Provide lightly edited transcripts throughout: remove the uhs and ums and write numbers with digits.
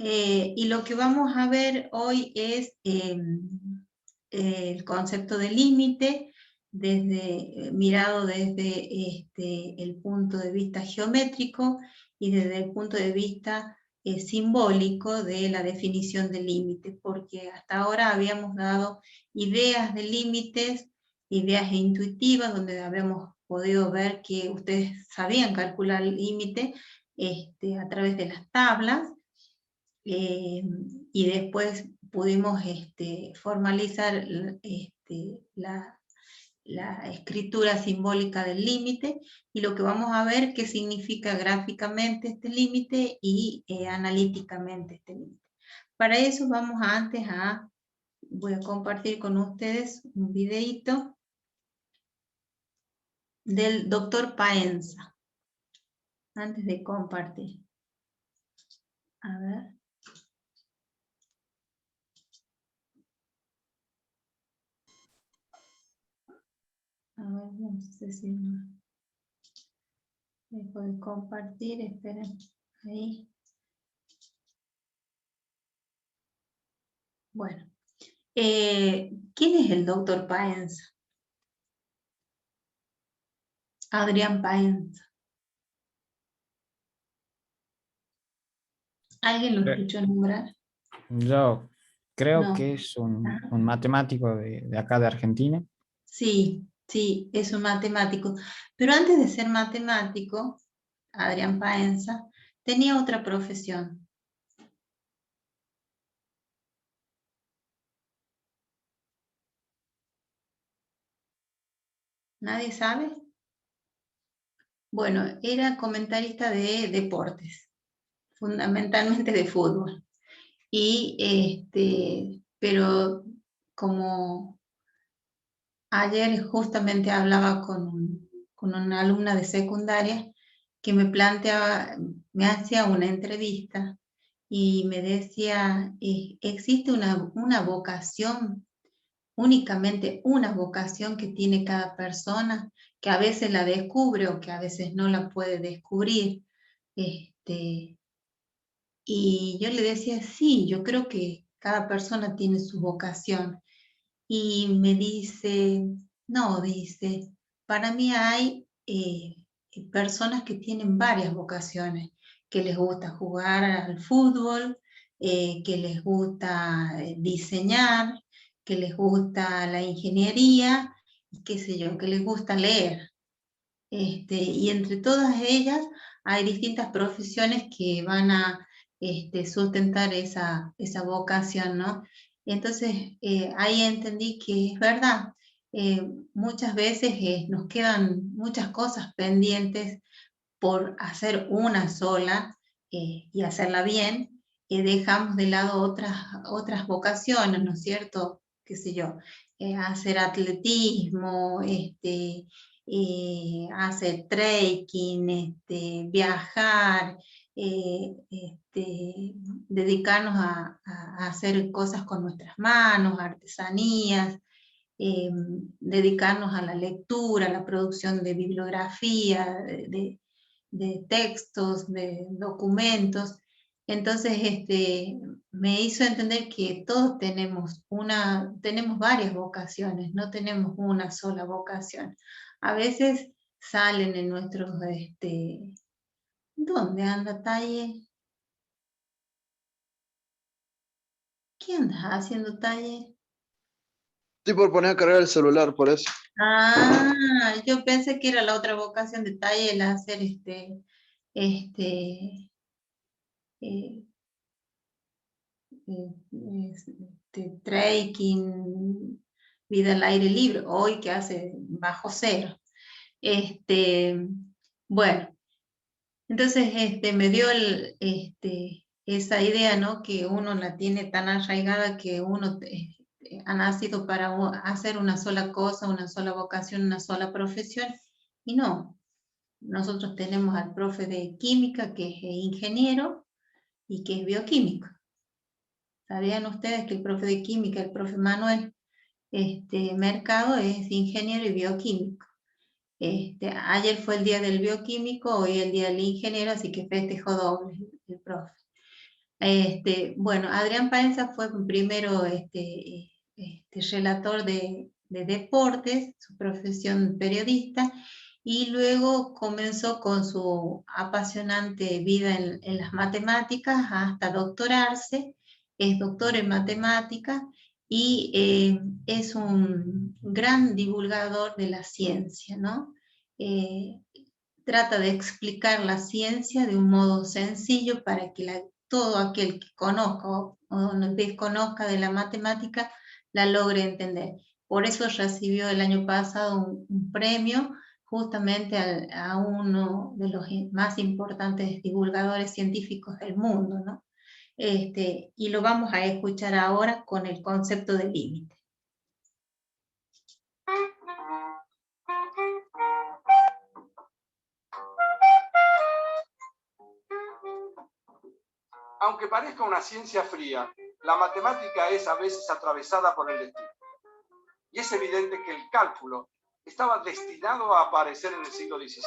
Y lo que vamos a ver hoy es el concepto de límite, mirado desde el punto de vista geométrico y desde el punto de vista simbólico de la definición de límite, porque hasta ahora habíamos dado ideas de límites, ideas intuitivas, donde habíamos podido ver que ustedes sabían calcular el límite a través de las tablas, y después pudimos formalizar la escritura simbólica del límite, y lo que vamos a ver qué significa gráficamente este límite y analíticamente este límite. Para eso vamos voy a compartir con ustedes un videito del doctor Paenza, antes de compartir. A ver. A ver, no sé si no dejo de compartir, esperen, ahí. Bueno, ¿quién es el doctor Paenza? Adrián Paenza. ¿Alguien lo escuchó nombrar? Yo creo No. que es un matemático de acá de Argentina. Sí, sí, es un matemático. Pero antes de ser matemático, Adrián Paenza tenía otra profesión. ¿Nadie sabe? Bueno, era comentarista de deportes, fundamentalmente de fútbol. Pero como ayer justamente hablaba con una alumna de secundaria que me hacía una entrevista y me decía, existe una vocación, únicamente una vocación que tiene cada persona, que a veces la descubre o que a veces no la puede descubrir. Y yo le decía, sí, yo creo que cada persona tiene su vocación. Y me dice, no, dice, para mí hay personas que tienen varias vocaciones, que les gusta jugar al fútbol, que les gusta diseñar, que les gusta la ingeniería, y qué sé yo, que les gusta leer. Y entre todas ellas hay distintas profesiones que van a sustentar esa vocación, ¿no? Entonces, ahí entendí que es verdad. Muchas veces nos quedan muchas cosas pendientes por hacer una sola y hacerla bien, dejamos de lado otras vocaciones, ¿no es cierto? Qué sé yo, hacer atletismo, hacer trekking, viajar, dedicarnos a hacer cosas con nuestras manos, artesanías, dedicarnos a la lectura, a la producción de bibliografía, de textos, de documentos. Entonces, me hizo entender que todos tenemos varias vocaciones, no tenemos una sola vocación. A veces salen en nuestros, ¿dónde anda Talle? ¿Qué andas haciendo, Talle? Estoy por poner a cargar el celular, por eso. Ah, yo pensé que era la otra vocación de Talle, el hacer eh, trekking, vida al aire libre, hoy que hace bajo cero. Bueno, entonces me dio esa idea, ¿no? Que uno la tiene tan arraigada que uno ha nacido para hacer una sola cosa, una sola vocación, una sola profesión, y no. Nosotros tenemos al profe de química que es ingeniero y que es bioquímico. ¿Sabían ustedes que el profe de química, el profe Manuel Mercado, es ingeniero y bioquímico? Ayer fue el día del bioquímico, hoy el día del ingeniero, así que festejó doble el profe. Bueno, Adrián Paenza fue primero relator de deportes, su profesión periodista, y luego comenzó con su apasionante vida en las matemáticas hasta doctorarse. Es doctor en matemáticas y es un gran divulgador de la ciencia, ¿no? Trata de explicar la ciencia de un modo sencillo para que todo aquel que conozca o desconozca de la matemática la logre entender. Por eso recibió el año pasado un premio justamente a uno de los más importantes divulgadores científicos del mundo, ¿no? Y lo vamos a escuchar ahora con el concepto de límite. Aunque parezca una ciencia fría, la matemática es a veces atravesada por el destino. Y es evidente que el cálculo estaba destinado a aparecer en el siglo XVII.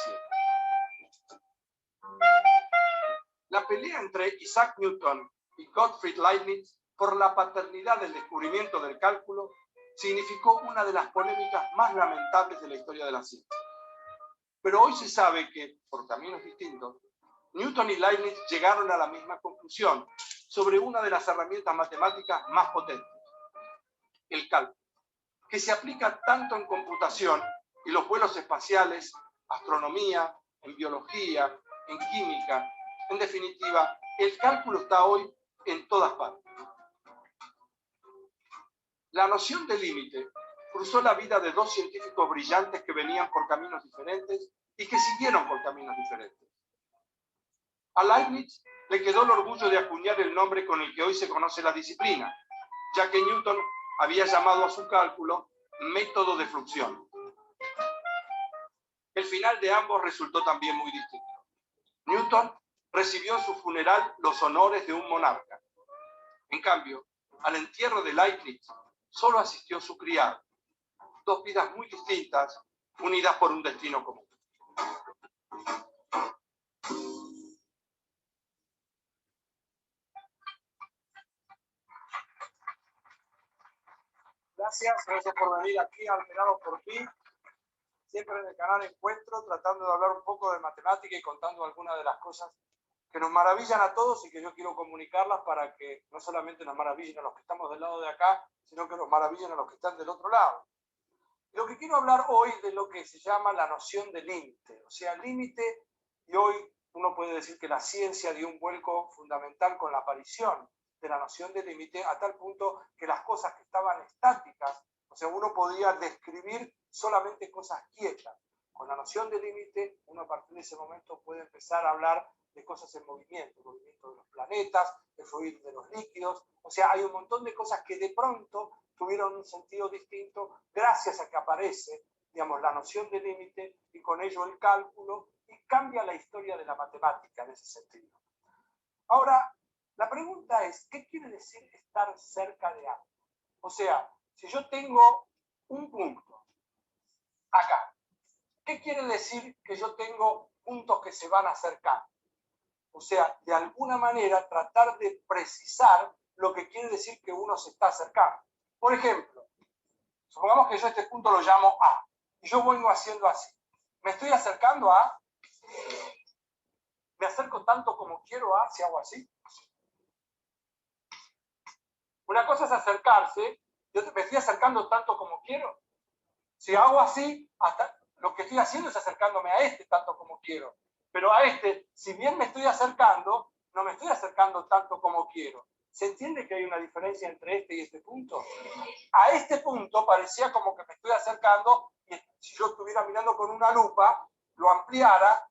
La pelea entre Isaac Newton y Gottfried Leibniz por la paternidad del descubrimiento del cálculo significó una de las polémicas más lamentables de la historia de la ciencia. Pero hoy se sabe que, por caminos distintos, Newton y Leibniz llegaron a la misma conclusión sobre una de las herramientas matemáticas más potentes, el cálculo, que se aplica tanto en computación y los vuelos espaciales, astronomía, en biología, en química. En definitiva, el cálculo está hoy en todas partes. La noción de límite cruzó la vida de dos científicos brillantes que venían por caminos diferentes y que siguieron por caminos diferentes. A Leibniz le quedó el orgullo de acuñar el nombre con el que hoy se conoce la disciplina, ya que Newton había llamado a su cálculo método de fluxión. El final de ambos resultó también muy distinto. Newton recibió en su funeral los honores de un monarca. En cambio, al entierro de Leibniz solo asistió su criado. Dos vidas muy distintas, unidas por un destino común. Gracias por venir aquí Alterado por Pi. Siempre en el canal Encuentro, tratando de hablar un poco de matemática y contando algunas de las cosas que nos maravillan a todos y que yo quiero comunicarlas para que no solamente nos maravillen a los que estamos del lado de acá, sino que nos maravillen a los que están del otro lado. Lo que quiero hablar hoy es de lo que se llama la noción de límite. O sea, límite, y hoy uno puede decir que la ciencia dio un vuelco fundamental con la aparición de la noción de límite, a tal punto que las cosas que estaban estáticas, o sea, uno podía describir solamente cosas quietas. Con la noción de límite, uno a partir de ese momento puede empezar a hablar de cosas en movimiento, el movimiento de los planetas, el fluir de los líquidos. O sea, hay un montón de cosas que de pronto tuvieron un sentido distinto gracias a que aparece, digamos, la noción de límite y con ello el cálculo, y cambia la historia de la matemática en ese sentido. Ahora, la pregunta es, ¿qué quiere decir estar cerca de algo? O sea, si yo tengo un punto acá, ¿qué quiere decir que yo tengo puntos que se van acercando? O sea, de alguna manera tratar de precisar lo que quiere decir que uno se está acercando. Por ejemplo, supongamos que yo este punto lo llamo A, y yo vengo haciendo así. ¿Me estoy acercando a A? ¿Me acerco tanto como quiero a A si hago así? Una cosa es acercarse, yo me estoy acercando tanto como quiero. Si hago así, hasta lo que estoy haciendo es acercándome a este tanto como quiero. Pero a este, si bien me estoy acercando, no me estoy acercando tanto como quiero. ¿Se entiende que hay una diferencia entre este y este punto? A este punto parecía como que me estoy acercando, y si yo estuviera mirando con una lupa, lo ampliara,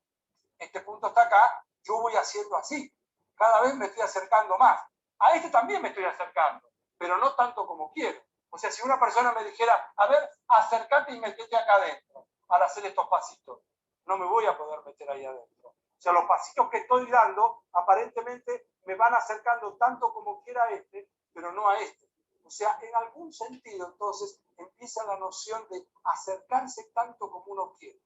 este punto está acá, yo voy haciendo así. Cada vez me estoy acercando más. A este también me estoy acercando, pero no tanto como quiero. O sea, si una persona me dijera, a ver, acércate y metete acá adentro para hacer estos pasitos, no me voy a poder meter ahí adentro. O sea, los pasitos que estoy dando, aparentemente me van acercando tanto como quiera a este, pero no a este. O sea, en algún sentido, entonces, empieza la noción de acercarse tanto como uno quiere.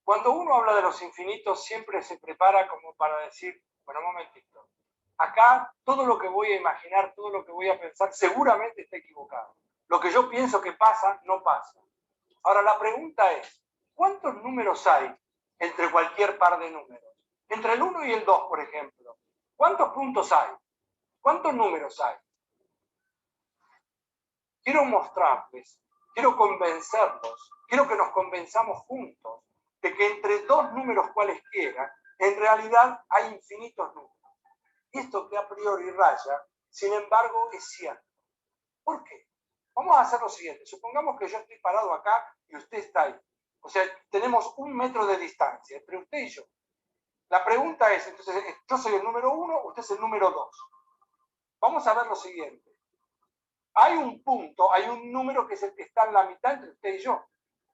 Cuando uno habla de los infinitos, siempre se prepara como para decir, bueno, un momentito, acá todo lo que voy a imaginar, todo lo que voy a pensar, seguramente está equivocado. Lo que yo pienso que pasa, no pasa. Ahora, la pregunta es, ¿cuántos números hay entre cualquier par de números? Entre el 1 y el 2, por ejemplo. ¿Cuántos puntos hay? ¿Cuántos números hay? Quiero mostrarles, quiero convencerlos, quiero que nos convenzamos juntos de que entre dos números cualesquiera, en realidad hay infinitos números. Y esto que a priori raya, sin embargo, es cierto. ¿Por qué? Vamos a hacer lo siguiente. Supongamos que yo estoy parado acá y usted está ahí. O sea, tenemos 1 metro de distancia entre usted y yo. La pregunta es, entonces, yo soy el número 1, usted es el número 2. Vamos a ver lo siguiente. Hay un punto, hay un número que es el que está en la mitad entre usted y yo.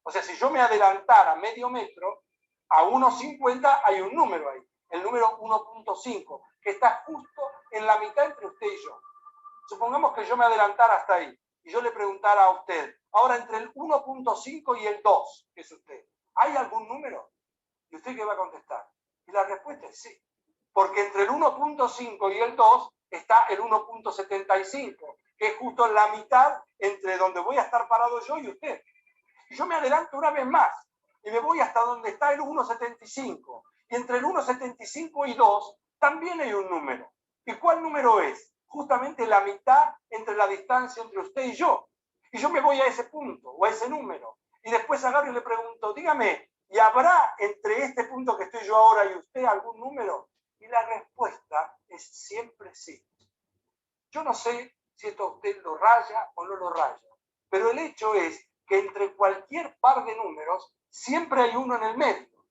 O sea, si yo me adelantara medio metro, a 1,50 hay un número ahí, el número 1.5, que está justo en la mitad entre usted y yo. Supongamos que yo me adelantara hasta ahí y yo le preguntara a usted, ahora entre el 1.5 y el 2, que es usted, ¿hay algún número? ¿Y usted qué va a contestar? Y la respuesta es sí, porque entre el 1.5 y el 2 está el 1.75, que es justo en la mitad entre donde voy a estar parado yo y usted. Y yo me adelanto una vez más y me voy hasta donde está el 1.75. Y entre el 1.75 y 2 también hay un número. ¿Y cuál número es? Justamente la mitad entre la distancia entre usted y yo. Y yo me voy a ese punto o a ese número. Y después agarro y le pregunto, dígame, ¿y habrá entre este punto que estoy yo ahora y usted algún número? Y la respuesta es siempre sí. Yo no sé si esto a usted lo raya o no lo raya, pero el hecho es que entre cualquier par de números siempre hay uno en el medio.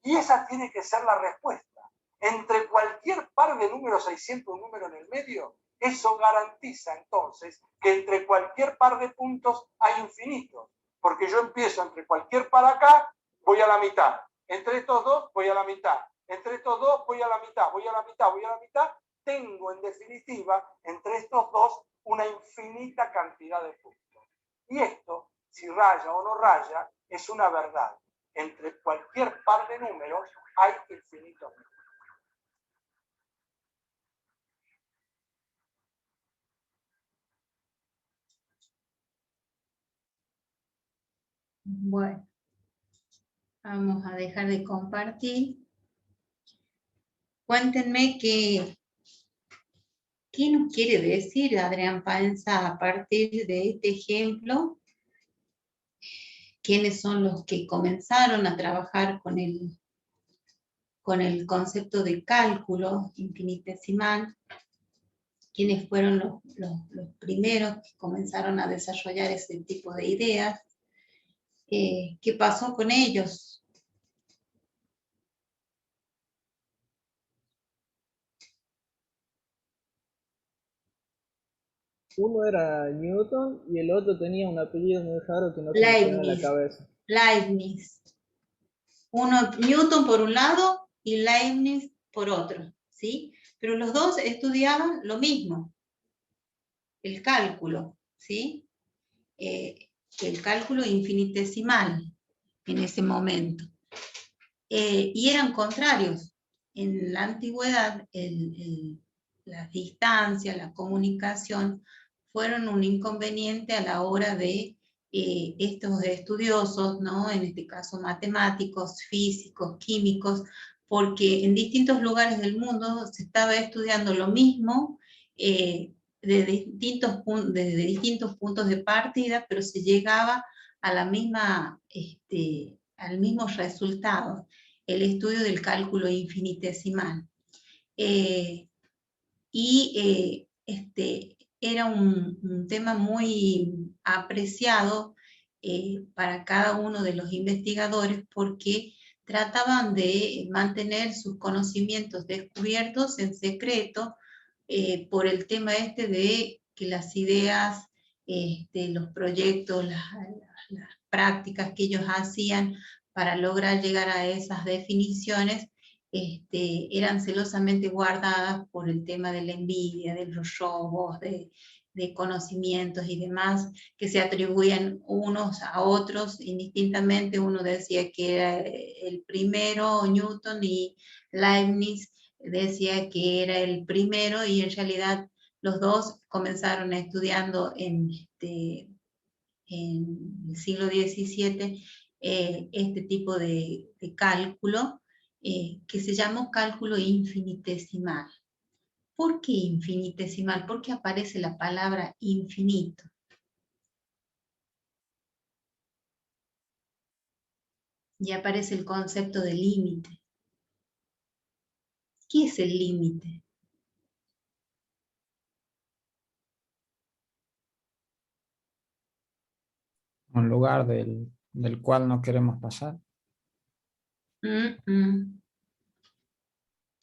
Y esa tiene que ser la respuesta. Entre cualquier par de números hay siempre un número en el medio. Eso garantiza entonces que entre cualquier par de puntos hay infinitos. Porque yo empiezo entre cualquier par acá, voy a la mitad. Entre estos dos, voy a la mitad. Entre estos dos, voy a la mitad, voy a la mitad, voy a la mitad. Tengo, en definitiva, entre estos dos, una infinita cantidad de puntos. Y esto, si raya o no raya, es una verdad. Entre cualquier par de números hay infinitos números. Bueno, vamos a dejar de compartir. Cuéntenme qué nos quiere decir Adrián Panza a partir de este ejemplo. ¿Quiénes son los que comenzaron a trabajar con el concepto de cálculo infinitesimal? ¿Quiénes fueron los primeros que comenzaron a desarrollar ese tipo de ideas? ¿Qué pasó con ellos? Uno era Newton y el otro tenía un apellido muy raro que no se me queda en la cabeza. Leibniz. Uno, Newton por un lado y Leibniz por otro, ¿sí? Pero los dos estudiaban lo mismo, el cálculo, ¿sí? El cálculo infinitesimal en ese momento. Y eran contrarios. En la antigüedad, las distancias, la comunicación, fueron un inconveniente a la hora de estos estudiosos, ¿no? En este caso matemáticos, físicos, químicos, porque en distintos lugares del mundo se estaba estudiando lo mismo, desde distintos puntos de partida, pero se llegaba a la misma, al mismo resultado, el estudio del cálculo infinitesimal. Era un tema muy apreciado para cada uno de los investigadores porque trataban de mantener sus conocimientos descubiertos en secreto por el tema de que las ideas, los proyectos, las prácticas que ellos hacían para lograr llegar a esas definiciones eran celosamente guardadas por el tema de la envidia, de los robos, de de conocimientos y demás que se atribuían unos a otros indistintamente. Uno decía que era el primero Newton y Leibniz decía que era el primero, y en realidad los dos comenzaron estudiando en el siglo XVII este tipo de cálculo que se llamó cálculo infinitesimal. ¿Por qué infinitesimal? Porque aparece la palabra infinito. Y aparece el concepto de límite. ¿Qué es el límite? Un lugar del cual no queremos pasar.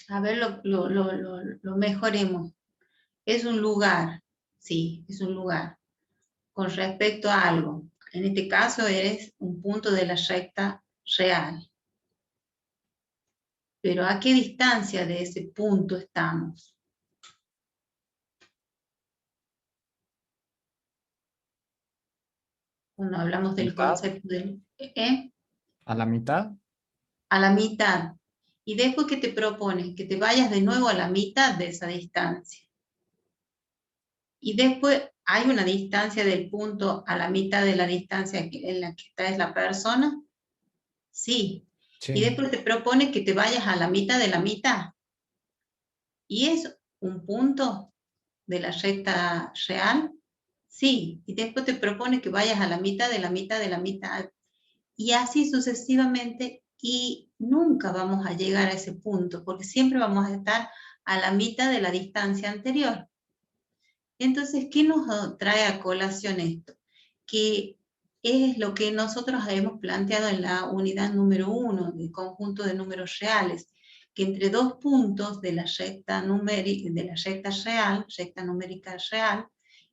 A ver, lo mejoremos. Es un lugar, sí, es un lugar. Con respecto a algo. En este caso es un punto de la recta real. Pero ¿a qué distancia de ese punto estamos? Cuando hablamos del concepto del... ¿A la mitad? A la mitad. Y después, ¿qué te propones? Que te vayas de nuevo a la mitad de esa distancia. Y después hay una distancia del punto a la mitad de la distancia en la que está la persona. Sí. Sí. Y después te propone que te vayas a la mitad de la mitad. ¿Y es un punto de la recta real? Sí. Y después te propone que vayas a la mitad de la mitad de la mitad. Y así sucesivamente, y nunca vamos a llegar a ese punto, porque siempre vamos a estar a la mitad de la distancia anterior. Entonces, ¿qué nos trae a colación esto? Que es lo que nosotros hemos planteado en la unidad número 1, del conjunto de números reales, que entre dos puntos de la recta numérica, de la recta real, recta numérica real,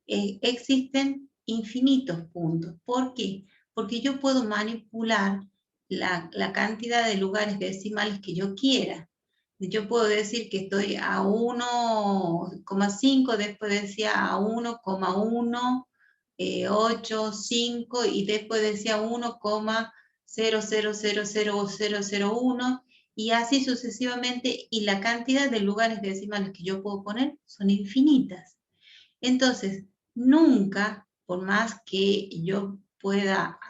existen infinitos puntos. ¿Por qué? Porque yo puedo manipular la cantidad de lugares decimales que yo quiera. Yo puedo decir que estoy a 1,5, después decía a 1,1, 8, 5, y después decía 1,0000001, y así sucesivamente, y la cantidad de lugares decimales que yo puedo poner son infinitas. Entonces, nunca, por más que yo pueda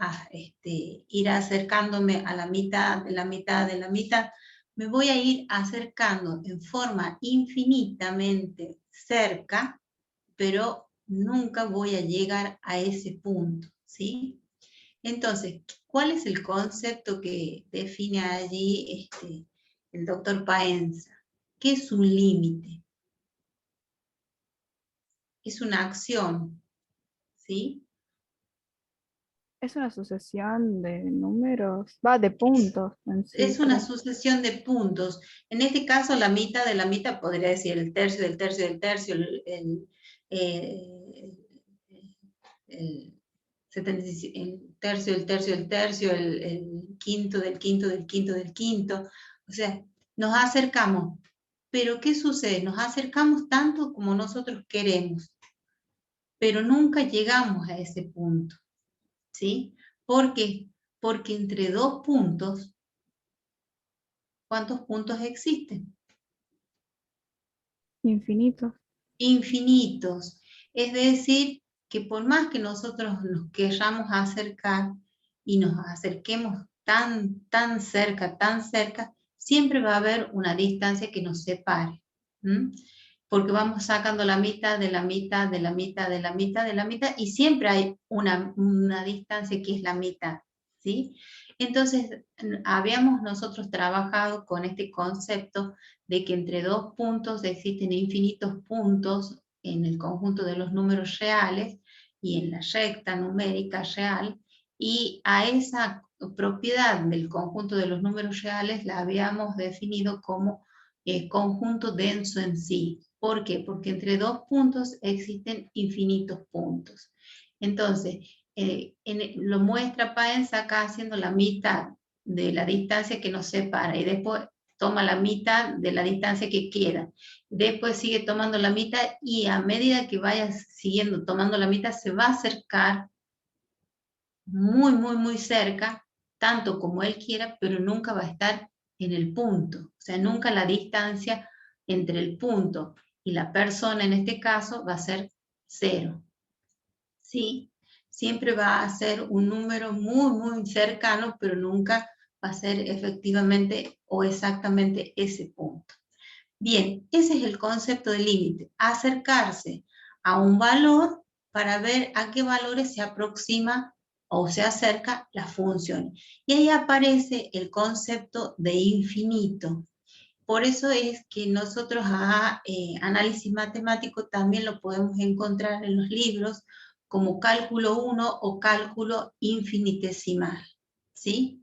ir acercándome a la mitad, de la mitad, de la mitad, me voy a ir acercando en forma infinitamente cerca, pero nunca voy a llegar a ese punto, ¿sí? Entonces, ¿cuál es el concepto que define allí el doctor Paenza? ¿Qué es un límite? Es una acción, ¿sí? Es una sucesión de números, de puntos en sí. Es una sucesión de puntos. En este caso, la mitad de la mitad podría decir el tercio del tercio del tercio, el tercio del tercio del tercio, el quinto del quinto del quinto del quinto. O sea, nos acercamos. Pero ¿qué sucede? Nos acercamos tanto como nosotros queremos, pero nunca llegamos a ese punto, ¿sí? ¿Por qué? Porque entre dos puntos, ¿cuántos puntos existen? Infinitos. Infinitos. Es decir, que por más que nosotros nos queramos acercar y nos acerquemos tan cerca, siempre va a haber una distancia que nos separe. Porque vamos sacando la mitad de la mitad de la mitad de la mitad de la mitad, y siempre hay una distancia que es la mitad, ¿sí? Entonces, habíamos nosotros trabajado con este concepto de que entre dos puntos existen infinitos puntos en el conjunto de los números reales y en la recta numérica real, y a esa propiedad del conjunto de los números reales la habíamos definido como conjunto denso en sí. ¿Por qué? Porque entre dos puntos existen infinitos puntos. Entonces, lo muestra Paenza acá haciendo la mitad de la distancia que nos separa, y después toma la mitad de la distancia que queda. Después sigue tomando la mitad y a medida que vaya siguiendo tomando la mitad se va a acercar muy, muy, muy cerca, tanto como él quiera, pero nunca va a estar en el punto. O sea, nunca la distancia entre el punto y la persona en este caso va a ser 0. ¿Sí? Siempre va a ser un número muy, muy cercano, pero nunca va a ser efectivamente o exactamente ese punto. Bien, ese es el concepto de límite, acercarse a un valor para ver a qué valores se aproxima o se acerca la función. Y ahí aparece el concepto de infinito. Por eso es que nosotros a análisis matemático también lo podemos encontrar en los libros como cálculo 1 o cálculo infinitesimal, ¿sí?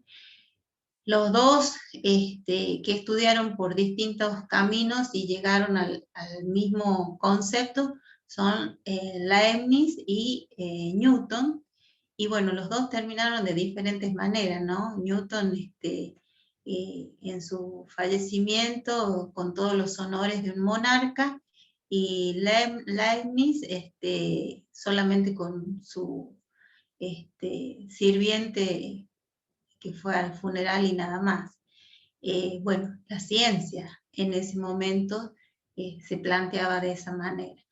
Los dos que estudiaron por distintos caminos y llegaron al mismo concepto son Leibniz y Newton. Y bueno, los dos terminaron de diferentes maneras, ¿no? Newton en su fallecimiento con todos los honores de un monarca, y Leibniz solamente con su sirviente que fue al funeral y nada más. Bueno, la ciencia en ese momento se planteaba de esa manera.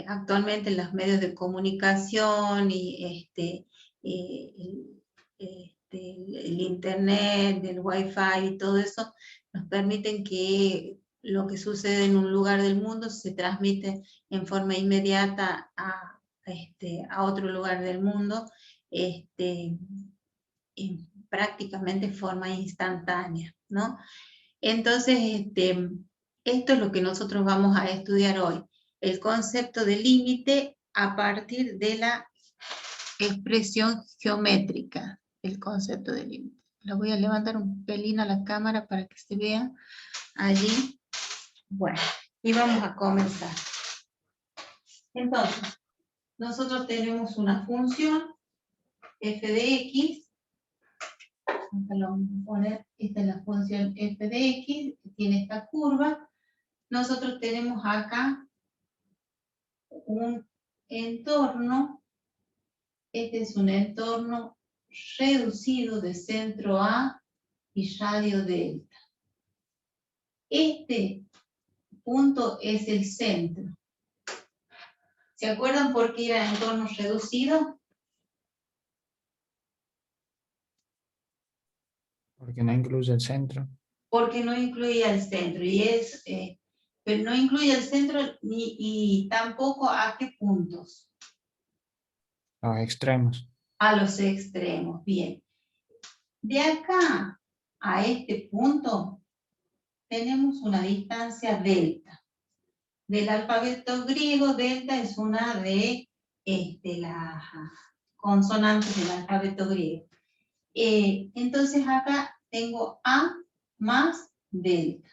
Actualmente los medios de comunicación y el internet, el wifi y todo eso nos permiten que lo que sucede en un lugar del mundo se transmite en forma inmediata a otro lugar del mundo, en prácticamente forma instantánea, ¿no? Entonces, esto es lo que nosotros vamos a estudiar hoy, el concepto de límite a partir de la expresión geométrica, el concepto de límite. Lo voy a levantar un pelín a la cámara para que se vea allí. Bueno, y vamos a comenzar. Entonces, nosotros tenemos una función f de x. Acá lo vamos a poner, esta es la función f de x, que tiene esta curva. Nosotros tenemos acá un entorno, este es un entorno reducido de centro A y radio delta. Este punto es el centro. ¿Se acuerdan por qué era entorno reducido? Porque no incluye el centro. Porque no incluía el centro, pero no incluye el centro y tampoco a qué puntos. Los extremos. A los extremos, bien. De acá a este punto tenemos una distancia delta. Del alfabeto griego, delta es una de las consonantes del alfabeto griego. Entonces acá tengo A más delta.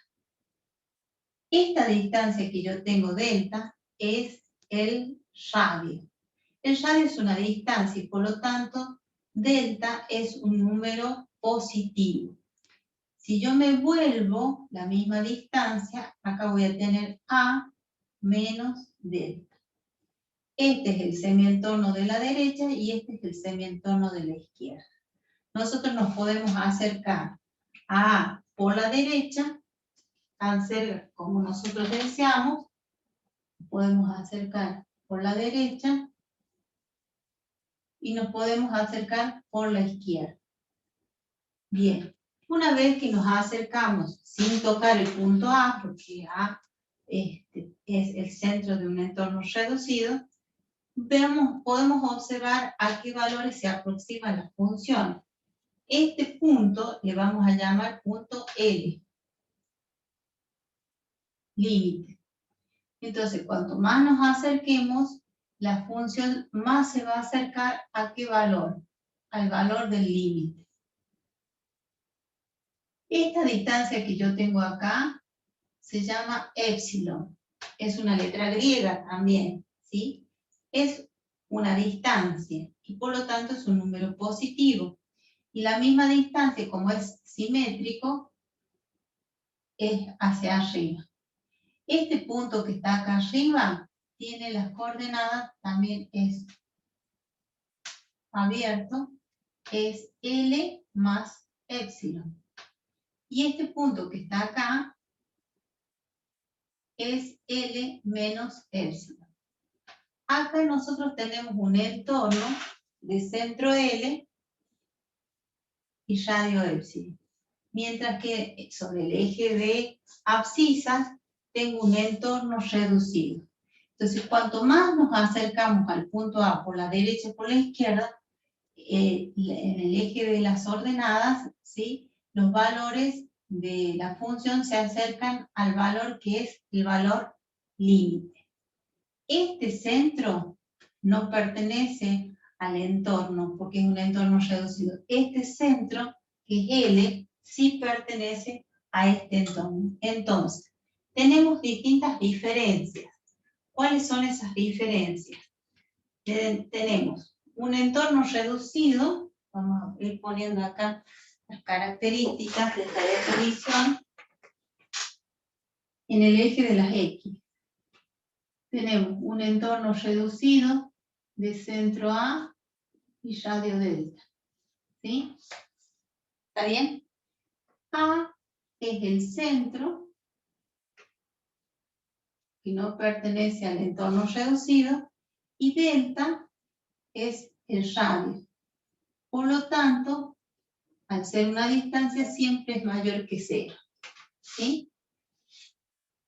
Esta distancia que yo tengo delta es el radio. El radio es una distancia y por lo tanto delta es un número positivo. Si yo me vuelvo la misma distancia, acá voy a tener A menos delta. Este es el semientorno de la derecha y este es el semientorno de la izquierda. Nosotros nos podemos acercar a A por la derecha, tan cerca como nosotros deseamos, podemos acercar por la derecha y nos podemos acercar por la izquierda. Bien, una vez que nos acercamos sin tocar el punto A, porque A es el centro de un entorno reducido, podemos observar a qué valores se aproxima la función. Este punto le vamos a llamar punto L, límite. Entonces, cuanto más nos acerquemos, la función más se va a acercar a qué valor, al valor del límite. Esta distancia que yo tengo acá se llama épsilon. Es una letra griega también, ¿sí? Es una distancia y por lo tanto es un número positivo. Y la misma distancia, como es simétrico, es hacia arriba. Este punto que está acá arriba tiene las coordenadas, también es abierto, es L más epsilon. Y este punto que está acá es L menos epsilon. Acá nosotros tenemos un entorno de centro L y radio epsilon. Mientras que sobre el eje de abscisas tengo un entorno reducido. Entonces, cuanto más nos acercamos al punto A por la derecha o por la izquierda, en el eje de las ordenadas, ¿sí?, los valores de la función se acercan al valor que es el valor límite. Este centro no pertenece al entorno, porque es un entorno reducido. Este centro, que es L, sí pertenece a este entorno. Entonces, tenemos distintas diferencias. ¿Cuáles son esas diferencias? Tenemos un entorno reducido, vamos a ir poniendo acá las características de esta definición, en el eje de las X. Tenemos un entorno reducido de centro A y radio delta. ¿Sí? ¿Está bien? A es el centro, que no pertenece al entorno reducido, y delta es el radio. Por lo tanto, al ser una distancia, siempre es mayor que 0. ¿Sí?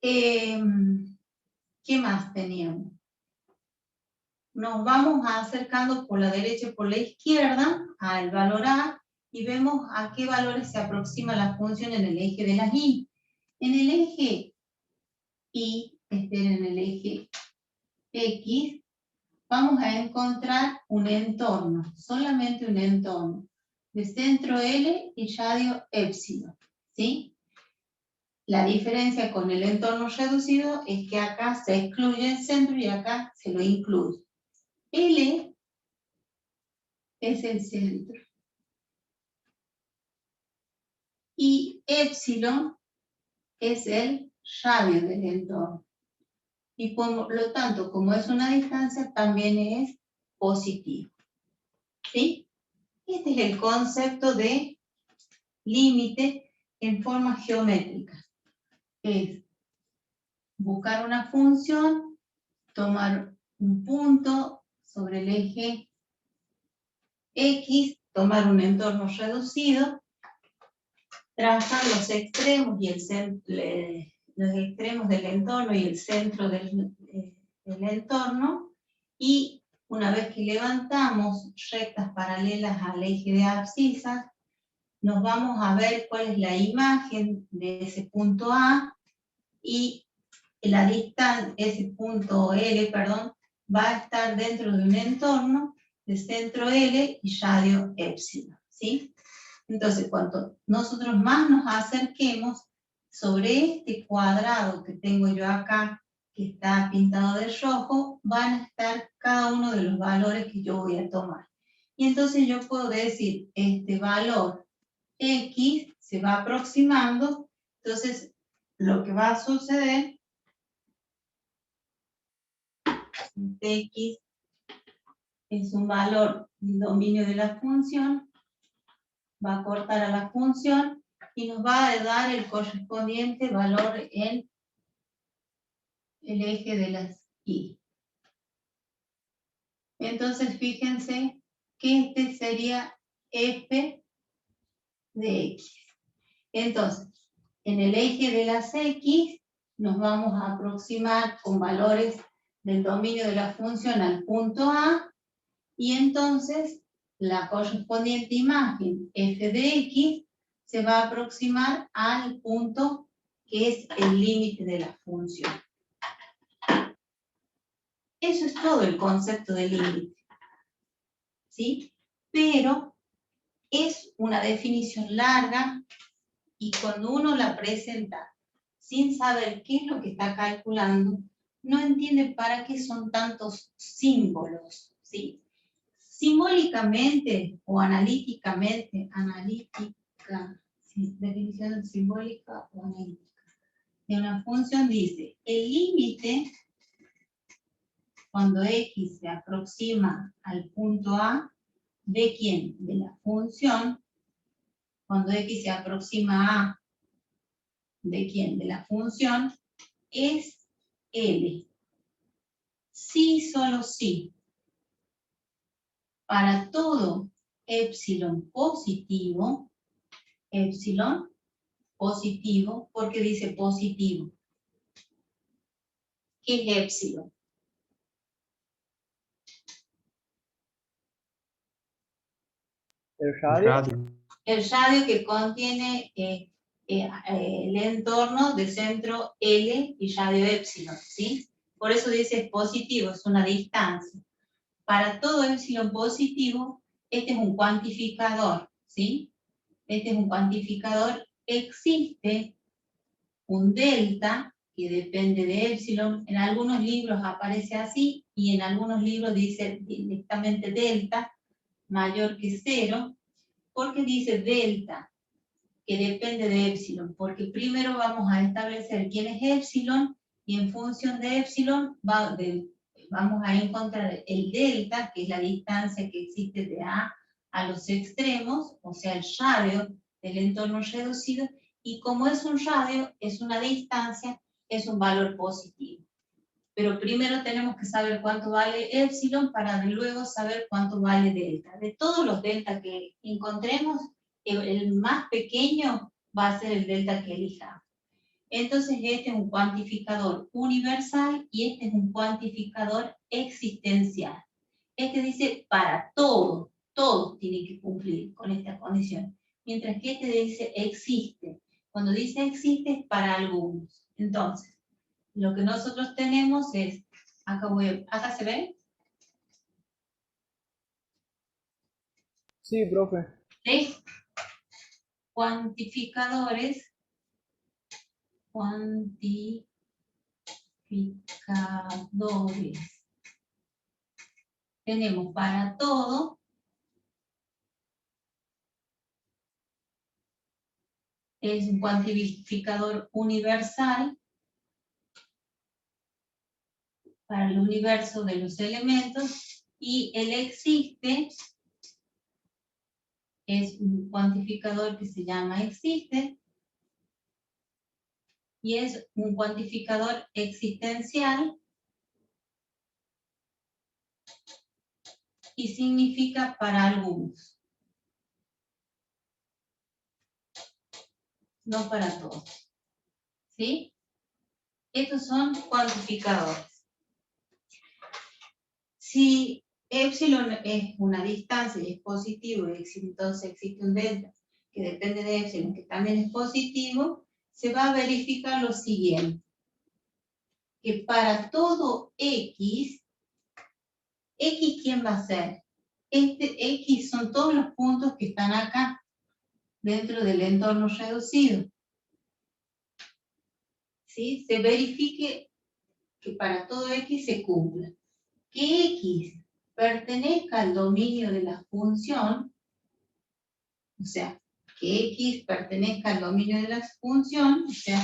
¿Qué más teníamos? Nos vamos acercando por la derecha y por la izquierda al valor A y vemos a qué valores se aproxima la función en el eje de las Y. En el eje Y, en el eje X, vamos a encontrar un entorno, solamente un entorno, de centro L y radio epsilon. ¿Sí? La diferencia con el entorno reducido es que acá se excluye el centro y acá se lo incluye. L es el centro. Y epsilon es el radio del entorno. Y por lo tanto, como es una distancia, también es positivo. ¿Sí? Este es el concepto de límite en forma geométrica. Es buscar una función, tomar un punto sobre el eje X, tomar un entorno reducido, trazar los extremos y los extremos del entorno y el centro del entorno, y una vez que levantamos rectas paralelas al eje de abscisas, nos vamos a ver cuál es la imagen de ese punto A, y la distancia, ese punto L, perdón, va a estar dentro de un entorno de centro L y radio epsilon, ¿sí? Entonces, cuanto nosotros más nos acerquemos sobre este cuadrado que tengo yo acá, que está pintado de rojo, van a estar cada uno de los valores que yo voy a tomar. Y entonces yo puedo decir, este valor X se va aproximando, entonces lo que va a suceder, X es un valor del dominio de la función, va a cortar a la función y nos va a dar el correspondiente valor en el eje de las Y. Entonces fíjense que este sería F de X. Entonces, en el eje de las X nos vamos a aproximar con valores del dominio de la función al punto A, y entonces la correspondiente imagen f de x se va a aproximar al punto que es el límite de la función. Eso es todo el concepto de límite, ¿sí? Pero es una definición larga, y cuando uno la presenta sin saber qué es lo que está calculando, no entiende para qué son tantos símbolos, ¿sí? Simbólicamente o analíticamente, sí, definición simbólica o analítica. de una función dice, el límite, cuando x se aproxima al punto A, ¿de quién? De la función. Cuando x se aproxima a, ¿de quién? De la función, es L. Sí, solo sí. Para todo epsilon positivo, ¿por qué dice positivo? ¿Qué es epsilon? El El radio. radio. El radio que contiene el entorno de centro L y radio epsilon, ¿sí? Por eso dice positivo, es una distancia. Para todo epsilon positivo, este es un cuantificador, ¿sí? Este es un cuantificador. Existe un delta que depende de epsilon. En algunos libros aparece así y en algunos libros dice directamente delta mayor que 0. ¿Por qué dice delta que depende de epsilon? Porque primero vamos a establecer quién es epsilon y en función de epsilon vamos a encontrar el delta, que es la distancia que existe de A a los extremos, o sea, el radio del entorno reducido, y como es un radio, es una distancia, es un valor positivo. Pero primero tenemos que saber cuánto vale epsilon para luego saber cuánto vale delta. De todos los delta que encontremos, el más pequeño va a ser el delta que elijamos. Entonces este es un cuantificador universal y este es un cuantificador existencial. Este dice para todos, todos tienen que cumplir con esta condición. Mientras que este dice existe. Cuando dice existe es para algunos. Entonces, lo que nosotros tenemos es, acá se ve. Sí, profe. ¿Sí? Cuantificadores. Tenemos para todo. Es un cuantificador universal para el universo de los elementos, y el existe es un cuantificador que se llama existe, y es un cuantificador existencial, y significa para algunos, no para todos. ¿Sí? Estos son cuantificadores. Si epsilon es una distancia y es positivo, y entonces existe un delta que depende de epsilon, que también es positivo, se va a verificar lo siguiente, que para todo x, ¿quién va a ser? Este x son todos los puntos que están acá, dentro del entorno reducido. ¿Sí? Se verifique que para todo x se cumpla. Que x pertenezca al dominio de la función, o sea, que x pertenezca al dominio de la función, o sea,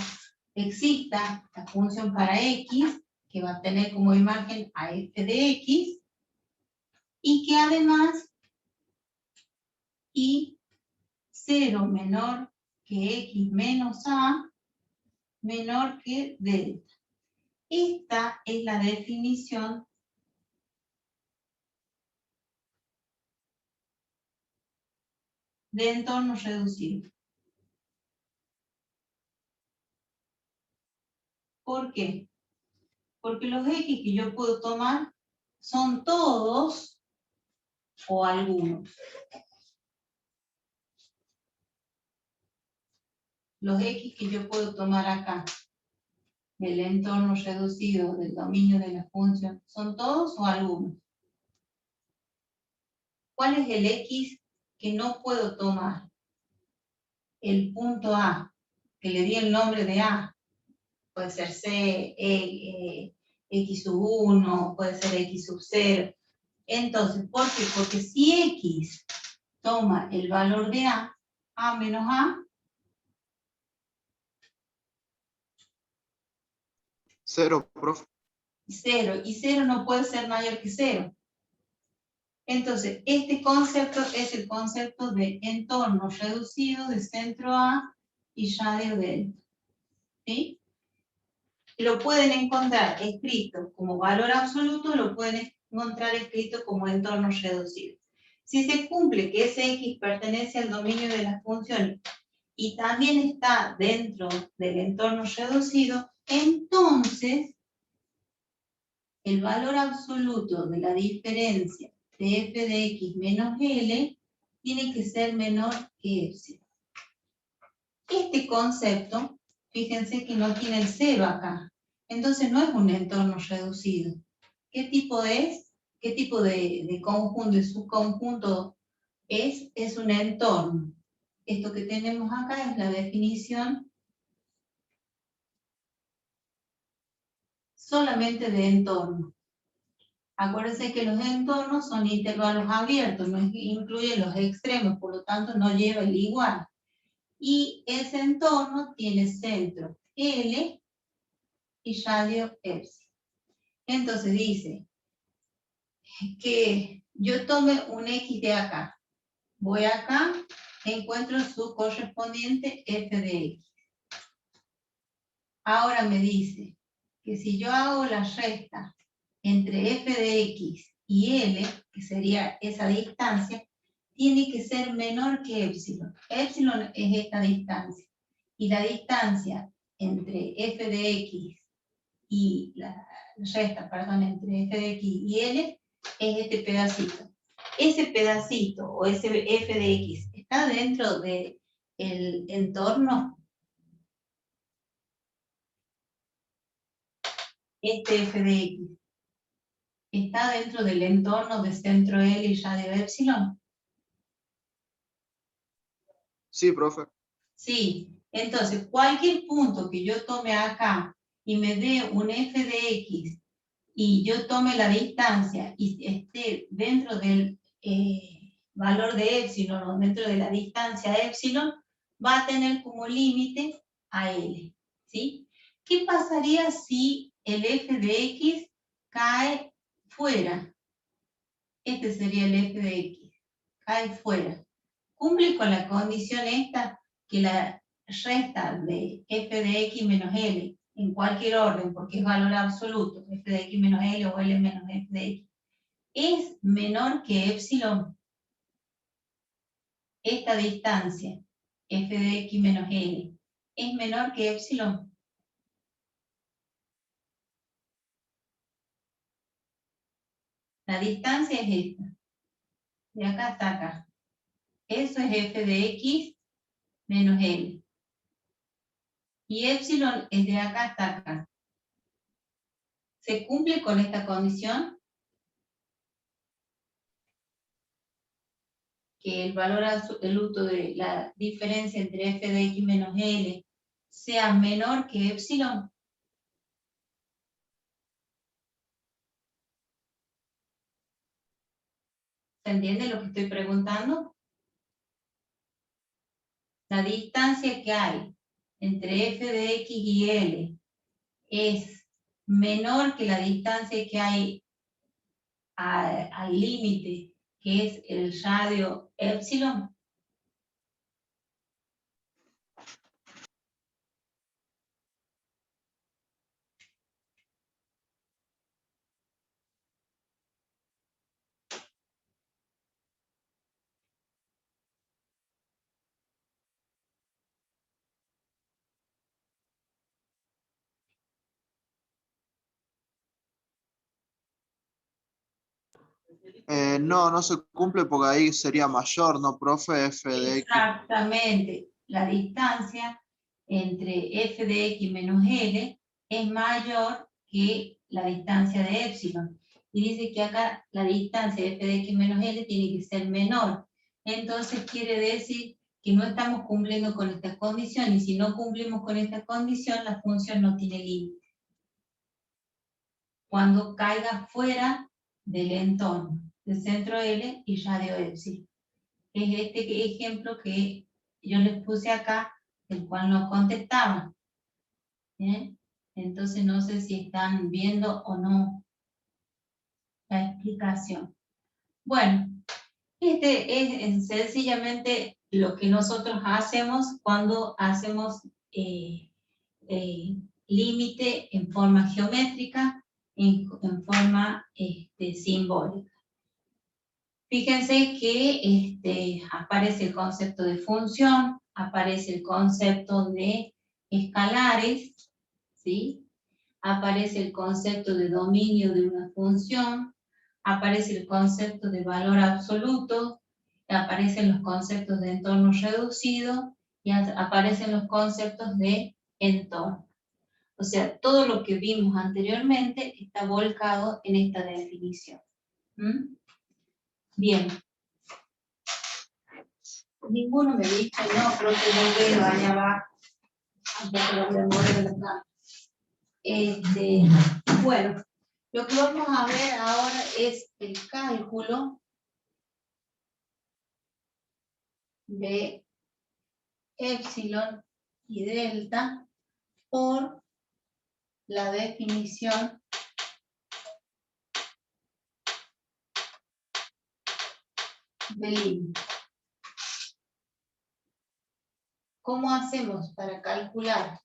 exista la función para x, que va a tener como imagen a f de x, y que además y 0 menor que x menos a menor que delta. Esta es la definición de entorno reducido. ¿Por qué? Porque los x que yo puedo tomar son todos o algunos. Los x que yo puedo tomar acá del entorno reducido del dominio de la función, ¿son todos o algunos? ¿Cuál es el x que no puedo tomar? El punto A, que le di el nombre de A. Puede ser C, x sub 1, puede ser x sub 0. Entonces, ¿por qué? Porque si x toma el valor de A menos A, 0, profe. 0, y 0 no puede ser mayor que 0. Entonces, este concepto es el concepto de entorno reducido de centro A y radio delta. ¿Sí? Lo pueden encontrar escrito como valor absoluto, lo pueden encontrar escrito como entorno reducido. Si se cumple que ese X pertenece al dominio de las funciones y también está dentro del entorno reducido, entonces el valor absoluto de la diferencia de f de x menos L tiene que ser menor que epsilon. Este concepto, fíjense que no tiene el 0 acá, entonces no es un entorno reducido. ¿Qué tipo es? ¿Qué tipo de conjunto, de subconjunto es? Es un entorno. Esto que tenemos acá es la definición solamente de entorno. Acuérdense que los entornos son intervalos abiertos, no incluyen los extremos, por lo tanto no lleva el igual. Y ese entorno tiene centro L y radio epsilon. Entonces dice que yo tome un X de acá. Voy acá, encuentro su correspondiente f de X. Ahora me dice que si yo hago la resta entre f de X y L, que sería esa distancia, tiene que ser menor que epsilon. Epsilon es esta distancia. Y la distancia entre f de X y la resta, perdón, entre f de X y L es este pedacito. Ese pedacito o ese f de X está dentro del entorno. Este f de X está dentro del entorno de centro L y radio epsilon. Sí, profe. Sí, entonces cualquier punto que yo tome acá y me dé un f de X y yo tome la distancia y esté dentro del valor de epsilon o dentro de la distancia epsilon, va a tener como límite a L, ¿sí? ¿Qué pasaría si el f de X cae fuera? Este sería el f de X, cae fuera. Cumple con la condición esta que la resta de f de X menos L en cualquier orden, porque es valor absoluto, f de X menos L o L menos f de X, es menor que epsilon. Esta distancia, f de X menos L, es menor que epsilon. La distancia es esta. De acá hasta acá. Eso es f de X menos L. Y epsilon es de acá hasta acá. ¿Se cumple con esta condición? Que el valor absoluto de la diferencia entre f de X menos L sea menor que epsilon. ¿Se entiende lo que estoy preguntando? La distancia que hay entre f de X y L es menor que la distancia que hay al límite, que es el radio epsilon. No, no se cumple porque ahí sería mayor, ¿no, profe? F de X. Exactamente. La distancia entre f de X menos L es mayor que la distancia de epsilon. Y dice que acá la distancia de f de X menos L tiene que ser menor. Entonces quiere decir que no estamos cumpliendo con esta condición, y si no cumplimos con esta condición, la función no tiene límite. Cuando caiga fuera del entorno, del centro L y radio epsilon. Es este ejemplo que yo les puse acá, el cual nos contestaban. ¿Bien? Entonces no sé si están viendo o no la explicación. Bueno, este es sencillamente lo que nosotros hacemos cuando hacemos límite en forma geométrica, en forma simbólica. Fíjense que aparece el concepto de función, aparece el concepto de escalares, ¿sí? Aparece el concepto de dominio de una función, aparece el concepto de valor absoluto, aparecen los conceptos de entorno reducido y aparecen los conceptos de entorno. O sea, todo lo que vimos anteriormente está volcado en esta definición. ¿Mm? Bien. Ninguno me dice, no, creo que no veo allá abajo. Bueno, lo que vamos a ver ahora es el cálculo de epsilon y delta por la definición del límite. ¿Cómo hacemos para calcular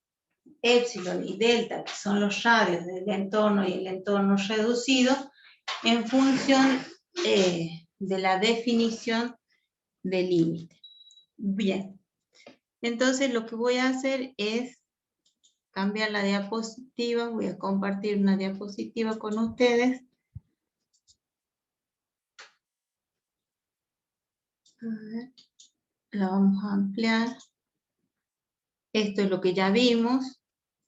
epsilon y delta, que son los radios del entorno y el entorno reducido, en función de la definición del límite? Bien, entonces lo que voy a hacer es cambiar la diapositiva, voy a compartir una diapositiva con ustedes. A ver, la vamos a ampliar. Esto es lo que ya vimos,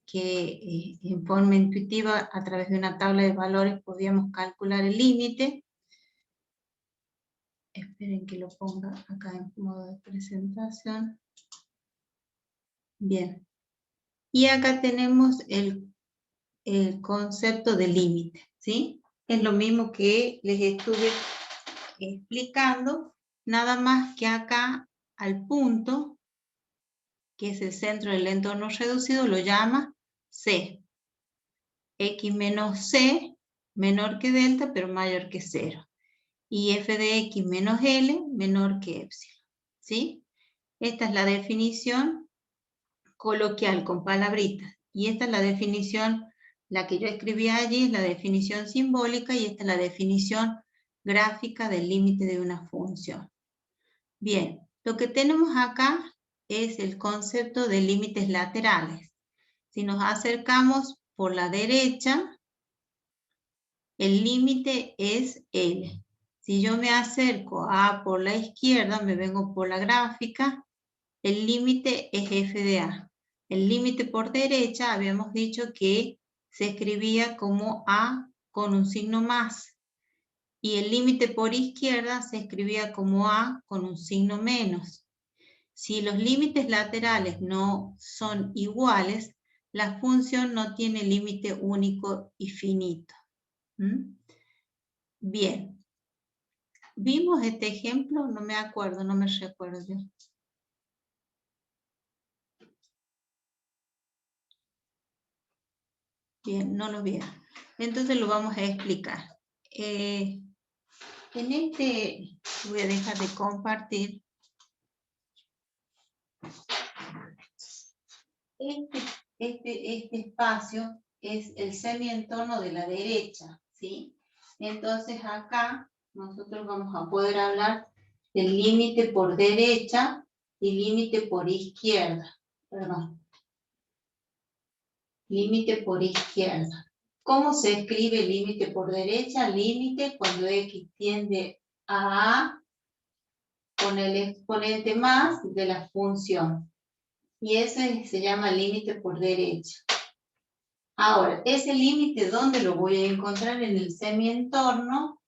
que en forma intuitiva, a través de una tabla de valores, podíamos calcular el límite. Esperen que lo ponga acá en modo de presentación. Bien. Y acá tenemos el concepto de límite, ¿sí? Es lo mismo que les estuve explicando, nada más que acá al punto, que es el centro del entorno reducido, lo llama C. X menos C, menor que delta, pero mayor que 0. Y f de x menos L, menor que epsilon, ¿sí? Esta es la definición coloquial, con palabritas. Y esta es la definición, la que yo escribí allí, es la definición simbólica, y esta es la definición gráfica del límite de una función. Bien, lo que tenemos acá es el concepto de límites laterales. Si nos acercamos por la derecha, el límite es L. Si yo me acerco a por la izquierda, me vengo por la gráfica, el límite es f de a. El límite por derecha habíamos dicho que se escribía como a con un signo más. Y el límite por izquierda se escribía como a con un signo menos. Si los límites laterales no son iguales, la función no tiene límite único y finito. ¿Mm? Bien. ¿Vimos este ejemplo? No me acuerdo, no me recuerdo yo. Bien, no lo vieron. Entonces lo vamos a explicar. En este, voy a dejar de compartir. Este espacio es el semientorno de la derecha, ¿sí? Entonces acá nosotros vamos a poder hablar del límite por derecha y límite por izquierda. Perdón. Límite por izquierda. ¿Cómo se escribe límite por derecha? Límite cuando x tiende a A con el exponente más de la función. Y ese se llama límite por derecha. Ahora, ese límite, ¿dónde lo voy a encontrar? En el semientorno.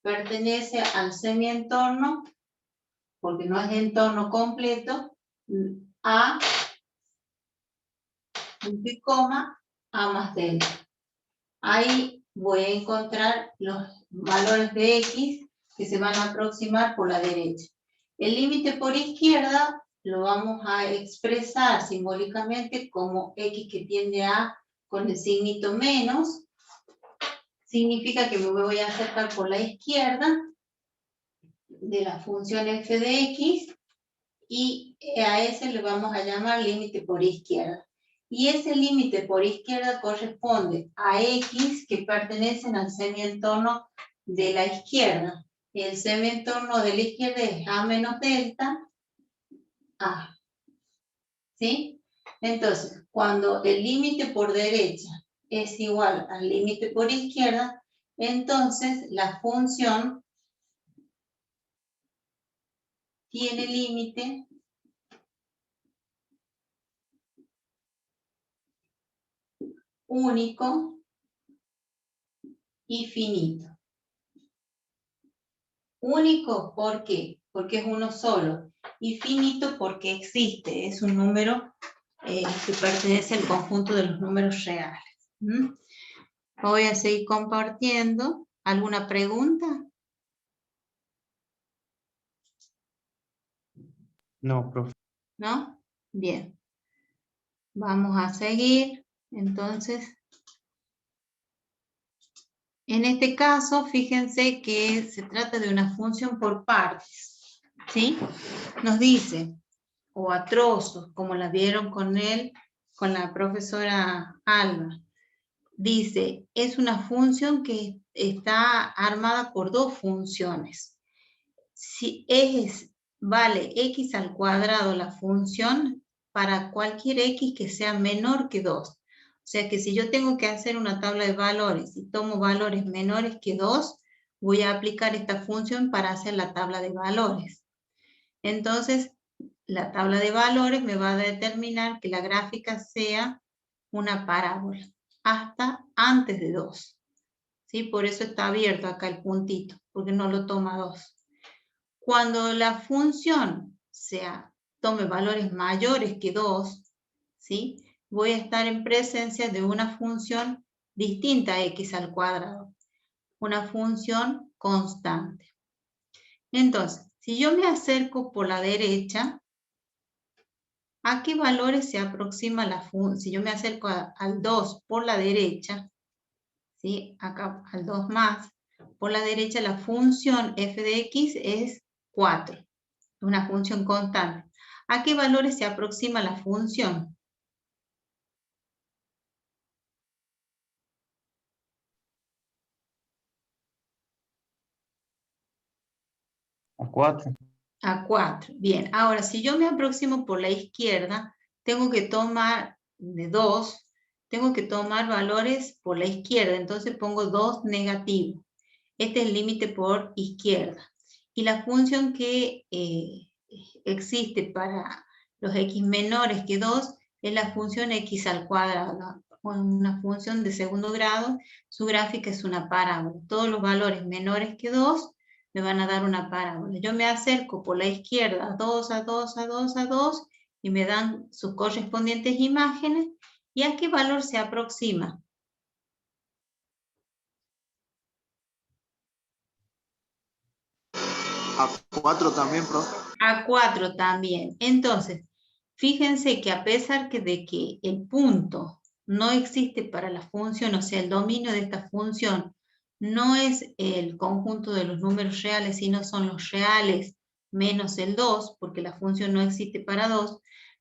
Pertenece al semientorno, porque no es entorno completo, A, punto y coma, A más delta. Ahí voy a encontrar los valores de x que se van a aproximar por la derecha. El límite por izquierda lo vamos a expresar simbólicamente como x que tiende a con el signito menos, significa que me voy a acercar por la izquierda de la función f de x, y a ese le vamos a llamar límite por izquierda. Y ese límite por izquierda corresponde a x que pertenecen al semientorno de la izquierda. El semientorno de la izquierda es a menos delta a. ¿Sí? Entonces, cuando el límite por derecha es igual al límite por izquierda, entonces la función tiene límite único y finito. Único, ¿por qué? Porque es uno solo. Y finito porque existe, es un número que pertenece al conjunto de los números reales. Voy a seguir compartiendo. ¿Alguna pregunta? No, profe. ¿No? Bien. Vamos a seguir. Entonces, en este caso, fíjense que se trata de una función por partes. ¿Sí? Nos dice, o a trozos, como la vieron con la profesora Alba. Dice, es una función que está armada por dos funciones. Si vale x al cuadrado la función para cualquier x que sea menor que 2. O sea que si yo tengo que hacer una tabla de valores y tomo valores menores que 2, voy a aplicar esta función para hacer la tabla de valores. Entonces, la tabla de valores me va a determinar que la gráfica sea una parábola hasta antes de 2. ¿Sí? Por eso está abierto acá el puntito, porque no lo toma 2. Cuando la función tome valores mayores que 2, ¿sí? Voy a estar en presencia de una función distinta a x al cuadrado, una función constante. Entonces, si yo me acerco por la derecha, ¿a qué valores se aproxima la función? Si yo me acerco al 2 por la derecha, ¿sí? Acá al 2 más, por la derecha la función f de x es 4, una función constante. ¿A qué valores se aproxima la función? A 4. A 4. Bien, ahora si yo me aproximo por la izquierda, tengo que tomar de 2, tengo que tomar valores por la izquierda, entonces pongo 2 negativo. Este es el límite por izquierda. Y la función que existe para los x menores que 2 es la función x al cuadrado, una función de segundo grado. Su gráfica es una parábola. Todos los valores menores que 2 me van a dar una parábola. Yo me acerco por la izquierda a 2, a 2, a 2, a 2 y me dan sus correspondientes imágenes. ¿Y a qué valor se aproxima? A 4 también, profe. A 4 también. Entonces, fíjense que a pesar de que el punto no existe para la función, o sea, el dominio de esta función no es el conjunto de los números reales, sino son los reales menos el 2, porque la función no existe para 2,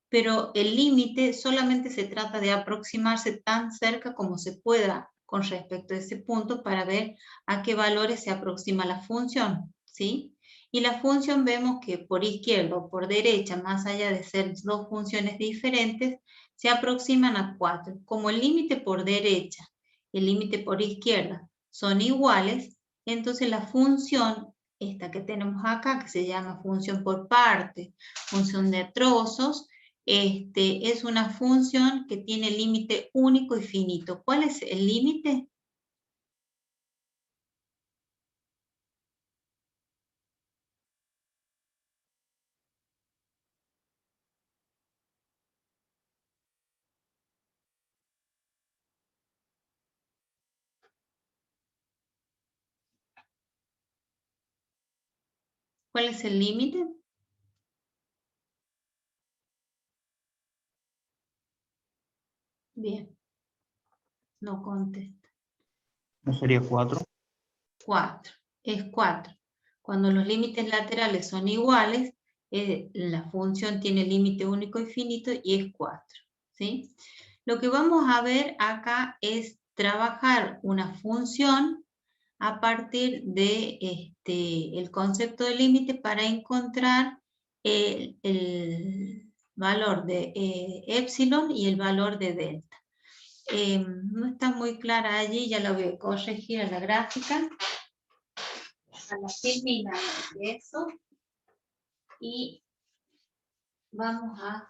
pero el límite solamente se trata de aproximarse tan cerca como se pueda con respecto a ese punto para ver a qué valores se aproxima la función, ¿sí? Y la función vemos que por izquierda o por derecha, más allá de ser dos funciones diferentes, se aproximan a 4. Como el límite por derecha y el límite por izquierda son iguales, entonces la función, esta que tenemos acá, que se llama función por parte, función de trozos, es una función que tiene límite único y finito. ¿Cuál es el límite? ¿Cuál es el límite? Bien. No contesta. ¿No sería 4? 4. Es 4. Cuando los límites laterales son iguales, la función tiene límite único y finito y es 4. ¿Sí? Lo que vamos a ver acá es trabajar una función a partir de el concepto de límite para encontrar el valor de epsilon y el valor de delta. No está muy clara allí, ya la voy a corregir a la gráfica. A la termina de eso. Y vamos a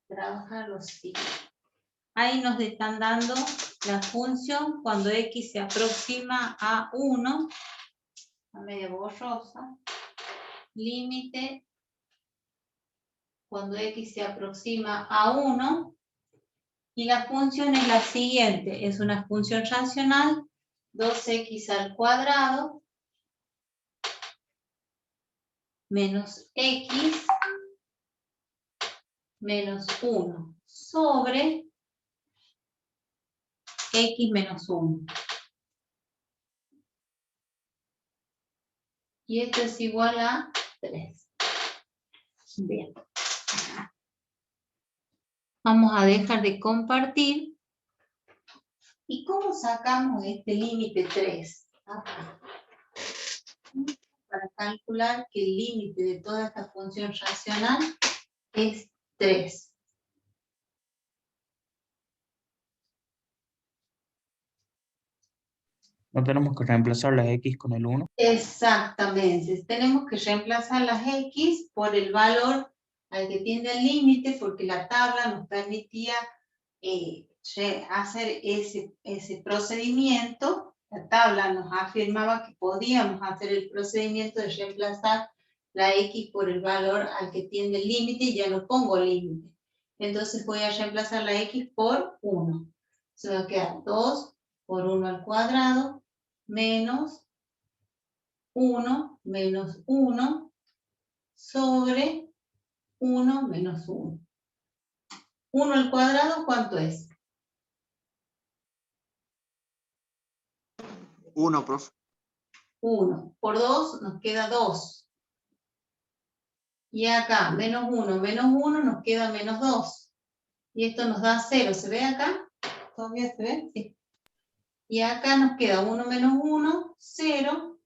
trabajar los siguiente. Ahí nos están dando la función cuando x se aproxima a 1, a media borrosa, límite cuando x se aproxima a 1, y la función es la siguiente, es una función racional, 2x al cuadrado menos x menos 1 sobre x menos 1. Y esto es igual a 3. Bien. Vamos a dejar de compartir. ¿Y cómo sacamos este límite 3? Acá. Para calcular que el límite de toda esta función racional es 3. ¿No tenemos que reemplazar las x con el 1? Exactamente. Tenemos que reemplazar las x por el valor al que tiende el límite, porque la tabla nos permitía hacer ese procedimiento. La tabla nos afirmaba que podíamos hacer el procedimiento de reemplazar la x por el valor al que tiende el límite, y ya no pongo límite. Entonces voy a reemplazar la x por 1. Se va a quedar 2 por 1 al cuadrado menos 1 menos 1 sobre 1 menos 1. 1 al cuadrado, ¿cuánto es? 1, profe. 1. Por 2 nos queda 2. Y acá, menos 1 nos queda menos 2. Y esto nos da 0. ¿Se ve acá? ¿Todavía se ve? Sí. Y acá nos queda 1 menos 1, 0.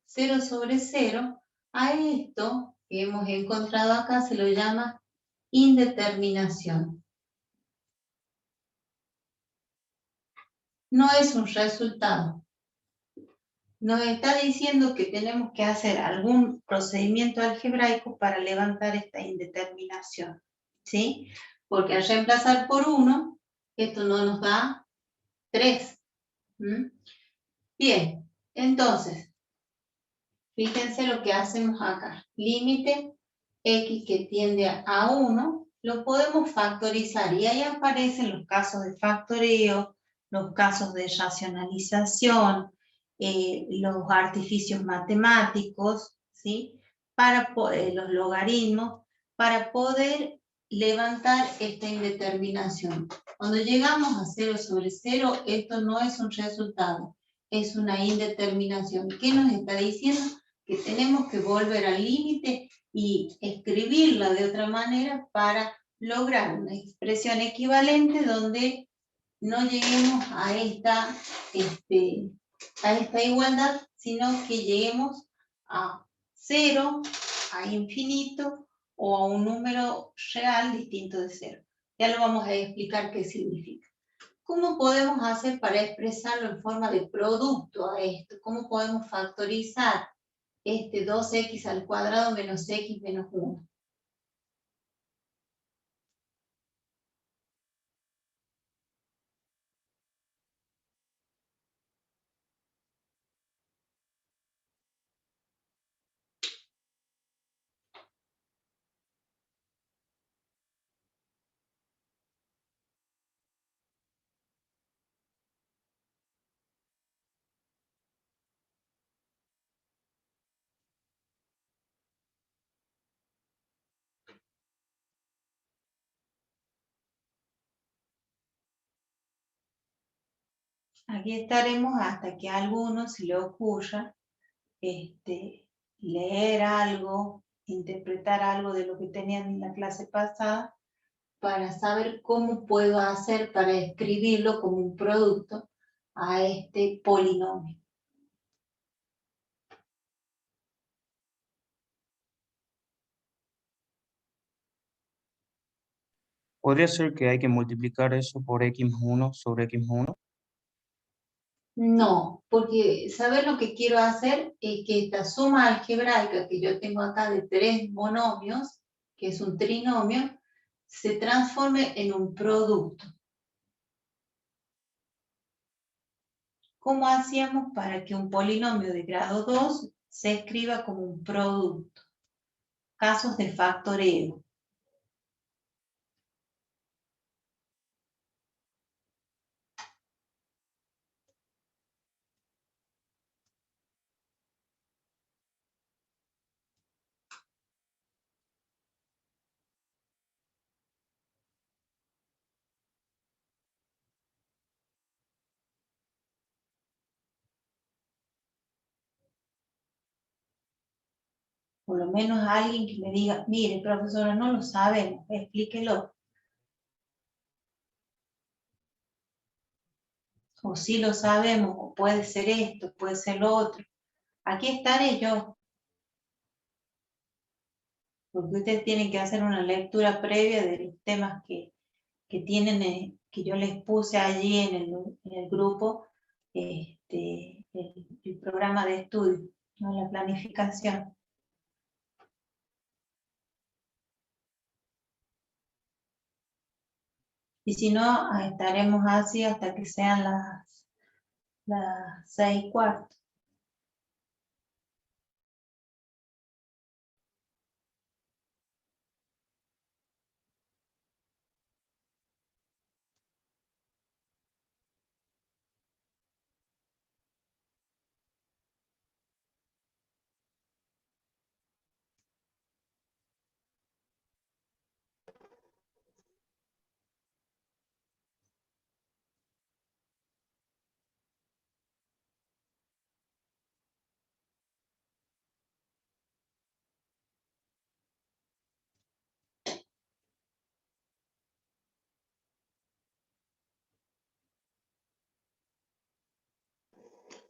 0 sobre 0. A esto que hemos encontrado acá se lo llama indeterminación. No es un resultado. Nos está diciendo que tenemos que hacer algún procedimiento algebraico para levantar esta indeterminación, ¿sí? Porque al reemplazar por 1, esto no nos da 3. Bien, entonces, fíjense lo que hacemos acá. Límite x que tiende a 1, lo podemos factorizar y ahí aparecen los casos de factoreo, los casos de racionalización, los artificios matemáticos, ¿sí? Para los logaritmos, para poder levantar esta indeterminación. Cuando llegamos a 0 sobre 0, esto no es un resultado, es una indeterminación. ¿Qué nos está diciendo? Que tenemos que volver al límite y escribirla de otra manera para lograr una expresión equivalente donde no lleguemos a esta igualdad, sino que lleguemos a 0, a infinito o a un número real distinto de 0. Ya lo vamos a explicar qué significa. ¿Cómo podemos hacer para expresarlo en forma de producto a esto? ¿Cómo podemos factorizar 2x al cuadrado menos x menos 1? Aquí estaremos hasta que a alguno se le ocurra leer algo, interpretar algo de lo que tenían en la clase pasada, para saber cómo puedo hacer para escribirlo como un producto a este polinomio. ¿Podría ser que hay que multiplicar eso por x1 sobre x1? No, porque ¿sabes lo que quiero hacer? Es que esta suma algebraica que yo tengo acá de 3 monomios, que es un trinomio, se transforme en un producto. ¿Cómo hacíamos para que un polinomio de grado 2 se escriba como un producto? Casos de factoreo. Por lo menos alguien que me diga, mire, profesora, no lo sabemos, explíquelo. O sí lo sabemos, o puede ser esto, puede ser lo otro. Aquí estaré yo. Porque ustedes tienen que hacer una lectura previa de los temas que tienen, que yo les puse allí en el grupo, el programa de estudio, ¿no? La planificación. Y si no, estaremos así hasta que sean las 6:15.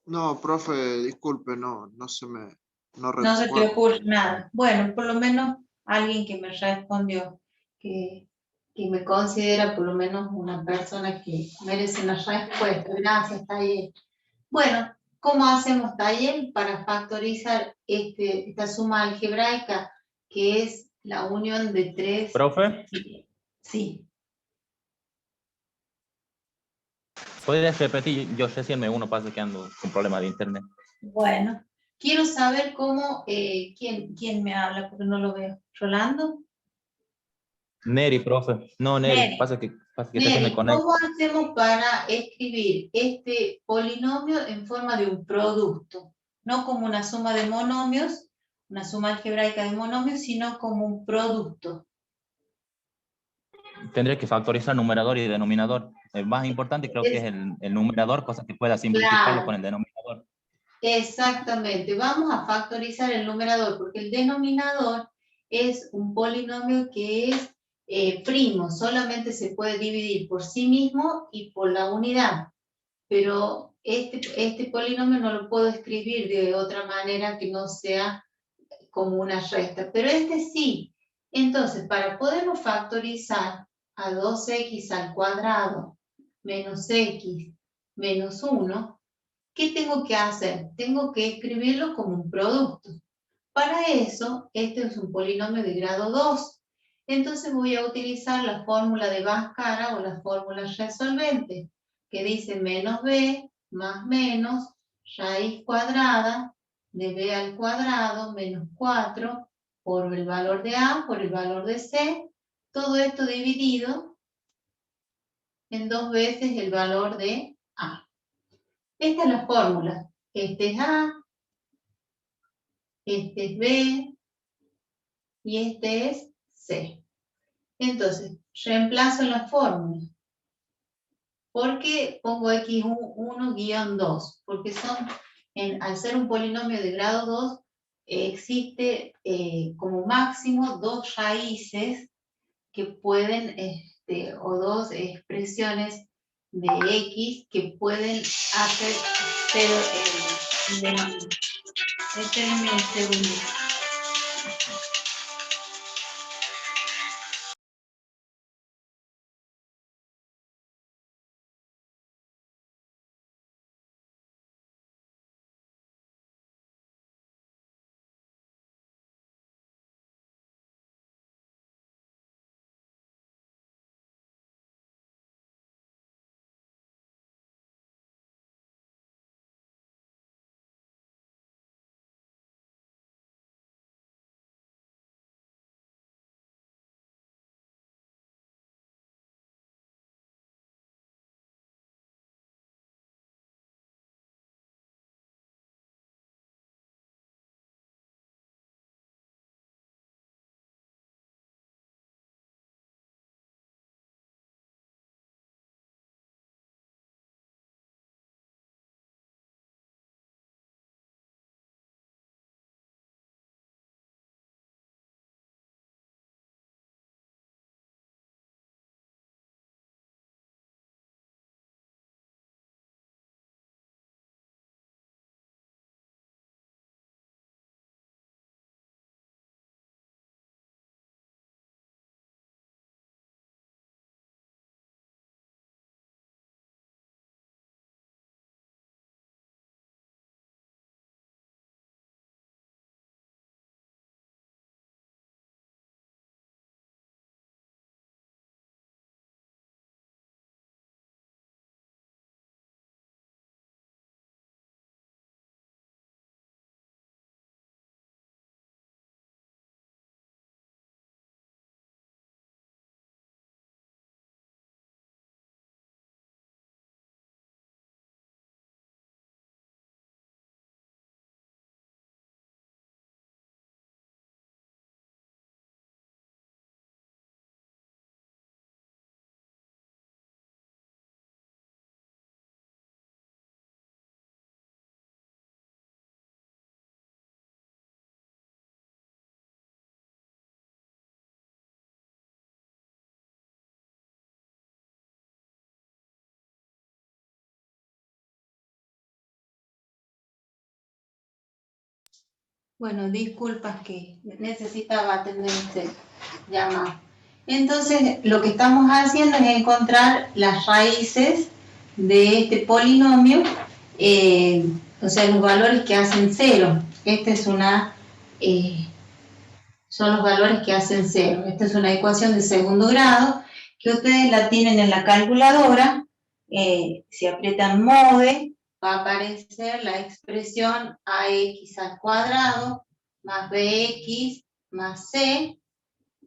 No, profe, disculpe, no no No se te recuerdo. ocurre nada. Bueno, por lo menos alguien que me respondió, que me considera por lo menos una persona que merece una respuesta. Gracias, Taller. Bueno, ¿cómo hacemos, Taller, para factorizar esta suma algebraica que es la unión de 3? ¿Profe? Sí. ¿Podrías repetir? Yo recién uno pasa que ando con problemas de internet. Bueno, quiero saber cómo, ¿quién me habla? Porque no lo veo. ¿Rolando? Neri, profe. No, Neri, Neri. pasa que recién me Neri, conecto. ¿cómo hacemos para escribir este polinomio en forma de un producto? No como una suma de monomios, una suma algebraica de monomios, sino como un producto. Tendré que factorizar numerador y denominador. El más importante creo que es el numerador, cosa que pueda simplificarlo con el denominador. Exactamente. Vamos a factorizar el numerador porque el denominador es un polinomio que es primo. Solamente se puede dividir por sí mismo y por la unidad. Pero este polinomio no lo puedo escribir de otra manera que no sea como una resta, pero este sí. Entonces, para poderlo factorizar a 2x al cuadrado menos x menos 1, ¿qué tengo que hacer? Tengo que escribirlo como un producto. Para eso, este es un polinomio de grado 2. Entonces voy a utilizar la fórmula de Bhaskara o la fórmula resolvente, que dice menos b más menos raíz cuadrada de b al cuadrado menos 4 por el valor de a por el valor de c. Todo esto dividido en 2 veces el valor de a. Esta es la fórmula. Este es a, este es b y este es c. Entonces, reemplazo la fórmula ¿Por qué pongo x1-2? Porque al ser un polinomio de grado 2, existe como máximo 2 raíces que pueden, o 2 expresiones de x que pueden hacer 0 el denominador. Espérenme un segundo. Bueno, disculpas que necesitaba atender este llamado. Entonces, lo que estamos haciendo es encontrar las raíces de este polinomio, o sea, los valores que hacen 0. Esta es son los valores que hacen 0. Esta es una ecuación de segundo grado que ustedes la tienen en la calculadora. Si aprietan mode, va a aparecer la expresión ax² más bx más c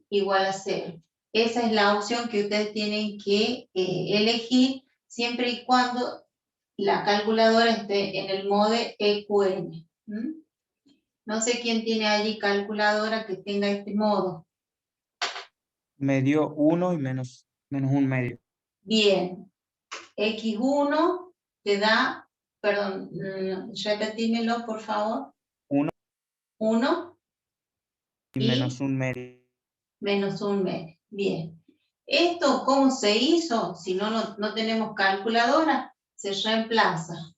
igual a 0. Esa es la opción que ustedes tienen que elegir siempre y cuando la calculadora esté en el mode EQN. No sé quién tiene allí calculadora que tenga este modo. Me dio 1 y menos 1/2. Bien. X1 te da, perdón, repetímelo por favor. 1 y menos 1/2. Menos 1/2. Bien. ¿Esto cómo se hizo? Si no tenemos calculadora, se reemplaza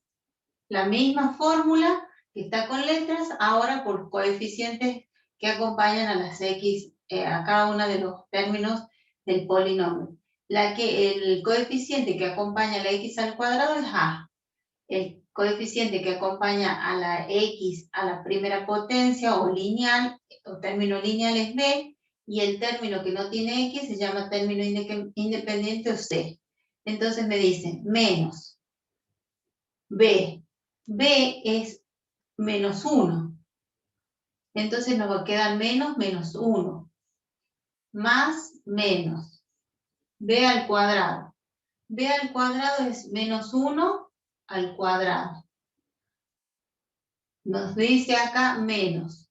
la misma fórmula que está con letras, ahora por coeficientes que acompañan a las X, a cada uno de los términos del polinomio. El coeficiente que acompaña a la X² es A. El coeficiente que acompaña a la X a la primera potencia o lineal, o término lineal es B, y el término que no tiene X se llama término independiente o C. Entonces me dicen menos B. B es menos 1. Entonces nos va a quedar menos 1. Más menos. B al cuadrado. B al cuadrado es menos 1 al cuadrado. Nos dice acá menos.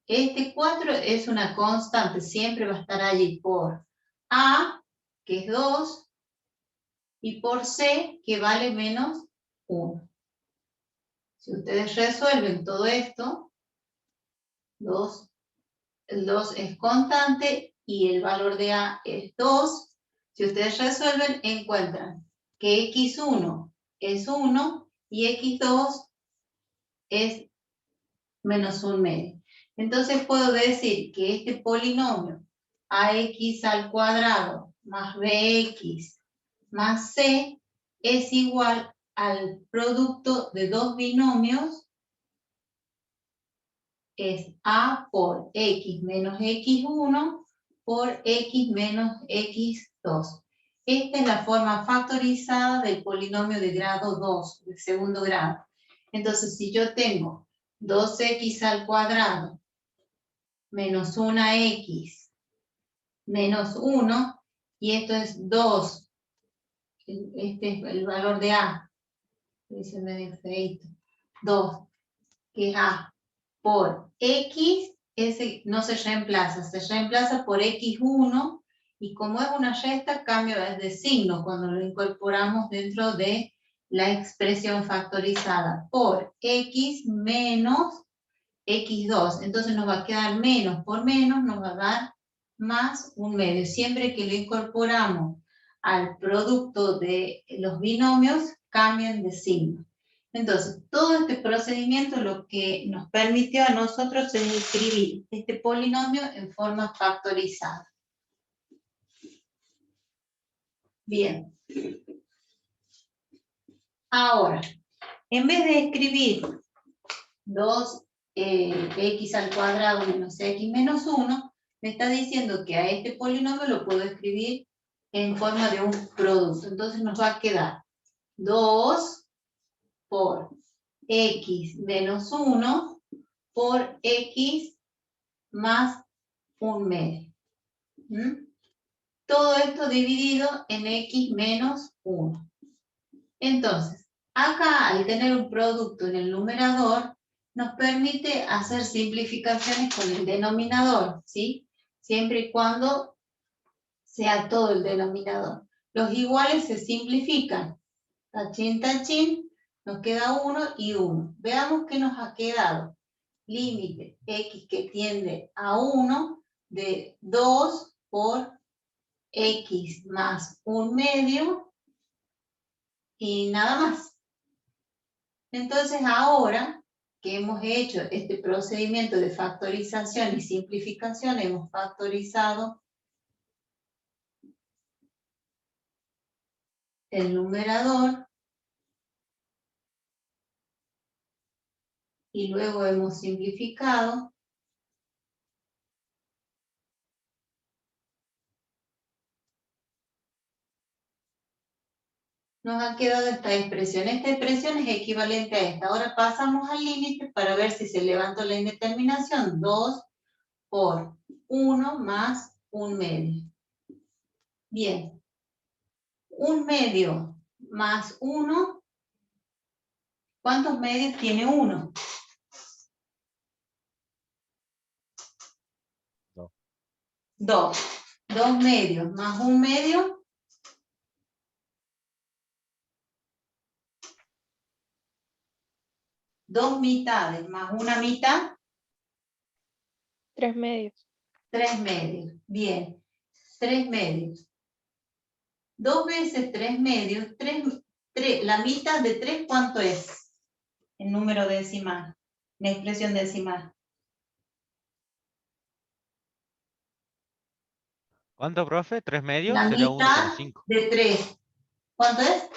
Este 4 es una constante, siempre va a estar allí por A, que es 2, y por C, que vale menos 1. Si ustedes resuelven todo esto, el 2 es constante y el valor de A es 2. Si ustedes resuelven, encuentran que x1 es 1 y x2 es menos 1 medio. Entonces puedo decir que este polinomio ax al cuadrado más bx más c es igual al producto de dos binomios, es a por x menos x1 por x menos x2. Esta es la forma factorizada del polinomio de grado 2, de segundo grado. Entonces, si yo tengo 2x al cuadrado menos 1x menos 1, y esto es 2, este es el valor de a, dice medio feito, 2, que es a por x, ese no se reemplaza por x1, y como es una resta, cambio de signo cuando lo incorporamos dentro de la expresión factorizada, por x menos x2. Entonces nos va a quedar menos por menos, nos va a dar más 1 medio. Siempre que lo incorporamos al producto de los binomios, cambian de signo. Entonces, todo este procedimiento lo que nos permitió a nosotros es escribir este polinomio en forma factorizada. Bien. Ahora, en vez de escribir 2x al cuadrado menos x menos 1, me está diciendo que a este polinomio lo puedo escribir en forma de un producto. Entonces nos va a quedar 2 por x menos 1 por x más 1 medio. Todo esto dividido en x menos 1. Entonces, acá al tener un producto en el numerador, nos permite hacer simplificaciones con el denominador, ¿sí? Siempre y cuando sea todo el denominador. Los iguales se simplifican. Tachín, tachín, nos queda 1 y 1. Veamos qué nos ha quedado. Límite x que tiende a 1 de 2 por x más 1 medio y nada más. Entonces ahora que hemos hecho este procedimiento de factorización y simplificación, hemos factorizado el numerador y luego hemos simplificado. Nos ha quedado esta expresión. Esta expresión es equivalente a esta. Ahora pasamos al límite para ver si se levantó la indeterminación. 2 por 1 más 1 medio. Bien. 1 medio más 1. ¿Cuántos medios tiene 1? 2. 2 medios más 1 medio. 2 mitades más 1 mitad. 3 medios. 3 medios. Bien. 3 medios. 2 veces 3 medios. La mitad de 3, ¿cuánto es? En número decimal. En expresión decimal. ¿Cuánto, profe? ¿3 medios? La Sería mitad 1,5. de 3. ¿Cuánto es?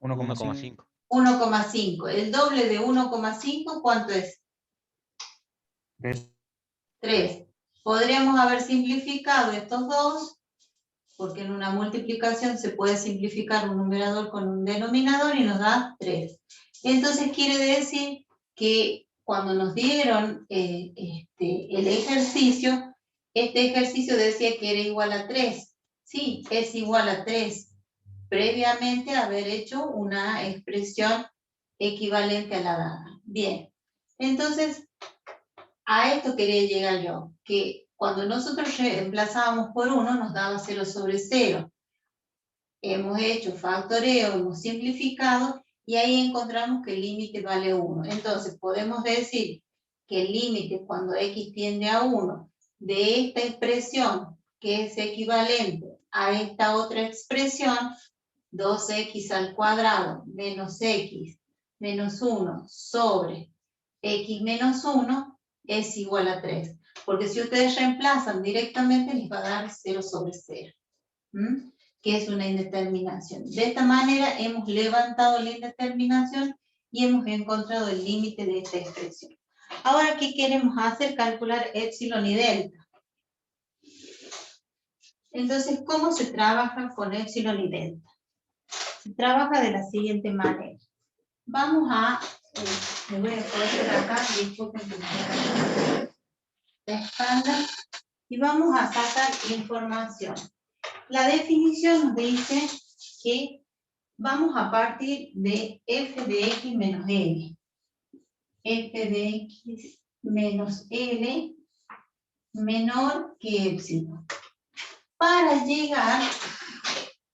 1,5. 1,5. El doble de 1,5, ¿cuánto es? 3. Podríamos haber simplificado estos dos, porque en una multiplicación se puede simplificar un numerador con un denominador y nos da 3. Entonces quiere decir que cuando nos dieron el ejercicio, este ejercicio decía que era igual a 3. Sí, es igual a 3. Previamente haber hecho una expresión equivalente a la dada. Bien, entonces a esto quería llegar yo, que cuando nosotros reemplazábamos por 1 nos daba 0 sobre 0. hemos hecho factoreo, hemos simplificado, y ahí encontramos que el límite vale 1. Entonces podemos decir que el límite cuando x tiende a 1 de esta expresión, que es equivalente a esta otra expresión, 2x al cuadrado menos x menos 1 sobre x menos 1 es igual a 3. Porque si ustedes reemplazan directamente les va a dar 0 sobre 0. Que es una indeterminación. De esta manera hemos levantado la indeterminación y hemos encontrado el límite de esta expresión. Ahora, ¿qué queremos hacer? Calcular epsilon y delta. Entonces, ¿cómo se trabaja con epsilon y delta? Se trabaja de la siguiente manera. Vamos a, me voy a poner acá, disculpen que me la espalda, y vamos a sacar información. La definición nos dice que vamos a partir de f de x menos l. F de x menos l menor que epsilon. Para llegar,